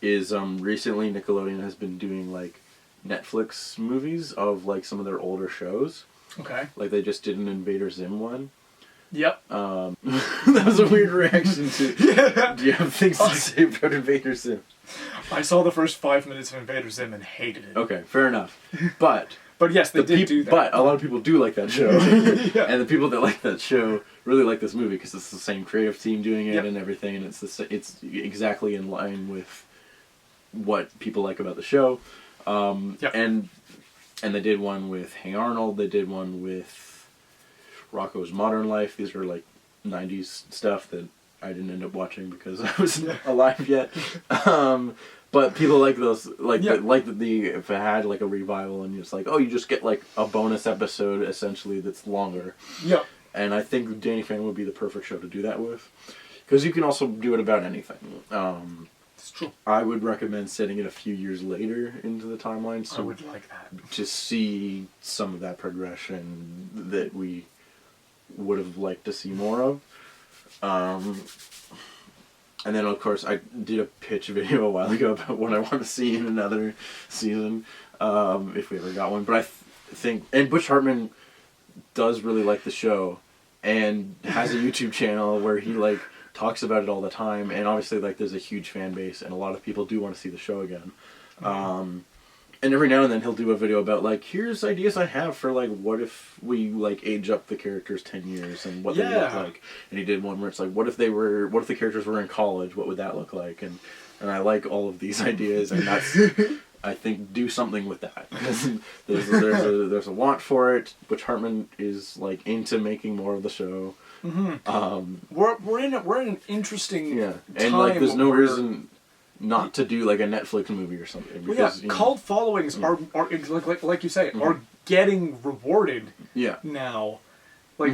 is recently Nickelodeon has been doing, like, Netflix movies of, like, some of their older shows. Okay. Like, they just did an Invader Zim one. Yep. That was a weird reaction to... Do you have things to say about Invader Zim? I saw the first 5 minutes of Invader Zim and hated it. Okay, fair enough. But yes, they did do that. But a lot of people do like that show. And the people that like that show really like this movie because it's the same creative team doing it and everything, and it's exactly in line with what people like about the show. And they did one with Hey Arnold. They did one with Rocko's Modern Life. These are, like, 90s stuff that I didn't end up watching because I wasn't alive yet. But people like those, like if it had, like, a revival and it's like, oh, you just get, like, a bonus episode essentially that's longer. Yeah. And I think Danny Phantom would be the perfect show to do that with, because you can also do it about anything. It's true. I would recommend setting it a few years later into the timeline. So I would like that. To see some of that progression that we would have liked to see more of. And then, of course, I did a pitch video a while ago about what I want to see in another season, if we ever got one. But I think... And Butch Hartman does really like the show and has a YouTube channel where he, like, talks about it all the time, and obviously, like, there's a huge fan base and a lot of people do want to see the show again. And every now and then he'll do a video about, like, here's ideas I have for, like, what if we, like, age up the characters 10 years and what they look like. And he did one where it's like, what if the characters were in college, what would that look like? And I like all of these ideas, and that's I think do something with that. there's a want for it. Butch Hartman is, like, into making more of the show. We're in an interesting time, and, like, there's no reason not to do, like, a Netflix movie or something. Because, cult followings are like you say, are getting rewarded now. Like,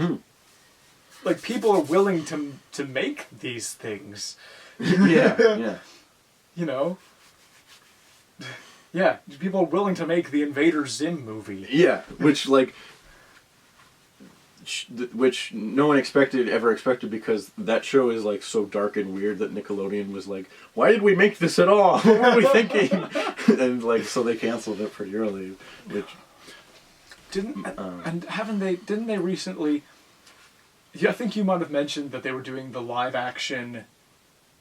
like, people are willing to make these things. Yeah. You know? Yeah, people are willing to make the Invader Zim movie. Yeah, which no one ever expected, because that show is, like, so dark and weird that Nickelodeon was like, why did we make this at all? What were we thinking? And, like, so they canceled it pretty early, which... Didn't they recently... Yeah, I think you might have mentioned that they were doing the live-action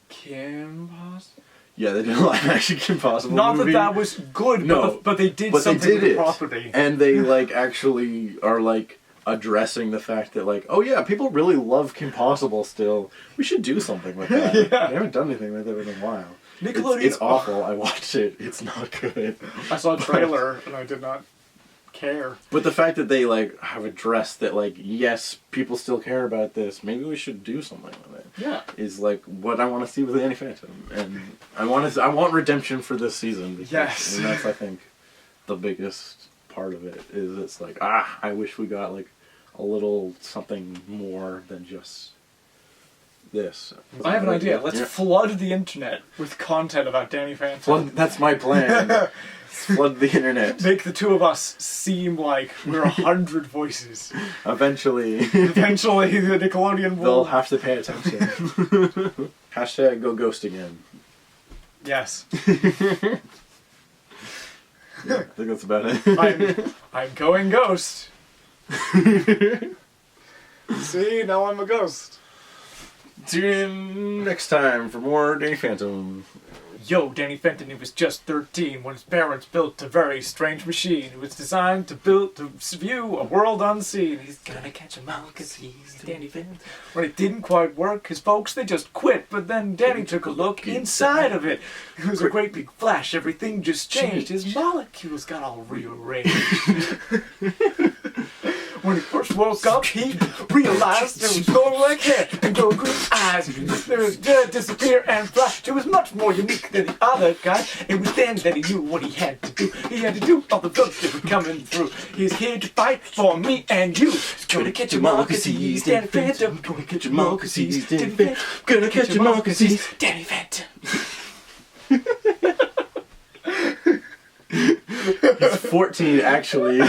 Kim Possible? Yeah, they did a live-action Kim Possible movie. Not that was good, no, but they did something with the property. And they, like, actually are, like, addressing the fact that, like, oh yeah, people really love Kim Possible still. We should do something with that. They haven't done anything with it in a while. Nickelodeon... It's awful. I watched it. It's not good. I saw a trailer and I did not care. But the fact that they, like, have addressed that, like, yes, people still care about this, maybe we should do something with it. Yeah. Is, like, what I want to see with Danny Phantom. And I want redemption for this season. Because, yes. And that's, I think, the biggest part of it, is it's like, I wish we got, like, a little something more than just this. I have an idea. Let's flood the internet with content about Danny Phantom. That's my plan. Flood the internet. Make the two of us seem like we're 100 voices. Eventually. Eventually, the Nickelodeon will... They'll have to pay attention. Hashtag go ghost again. Yes. Yeah, I think that's about it. I'm going ghost. See, now I'm a ghost. Tune in next time for more Danny Phantom. Yo, Danny Fenton, he was just 13 when his parents built a very strange machine. It was designed to view a world unseen. He's gonna catch 'em all 'cause he's Danny Fenton. When it didn't quite work, his folks, they just quit. But then Danny took a look inside of it. It was a great big flash. Everything just changed. His molecules got all rearranged. When he first woke up, he realized there was gold-like hair and gold-green eyes. There was disappear and fly. It was much more unique than the other guy. It was then that he knew what he had to do. He had to do all the drugs that were coming through. He's here to fight for me and you. Gonna catch 'em all 'cause he's Danny Phantom. Gonna catch 'em all 'cause he's Danny Phantom. Gonna catch 'em all 'cause he's Danny Phantom. He's 14, actually.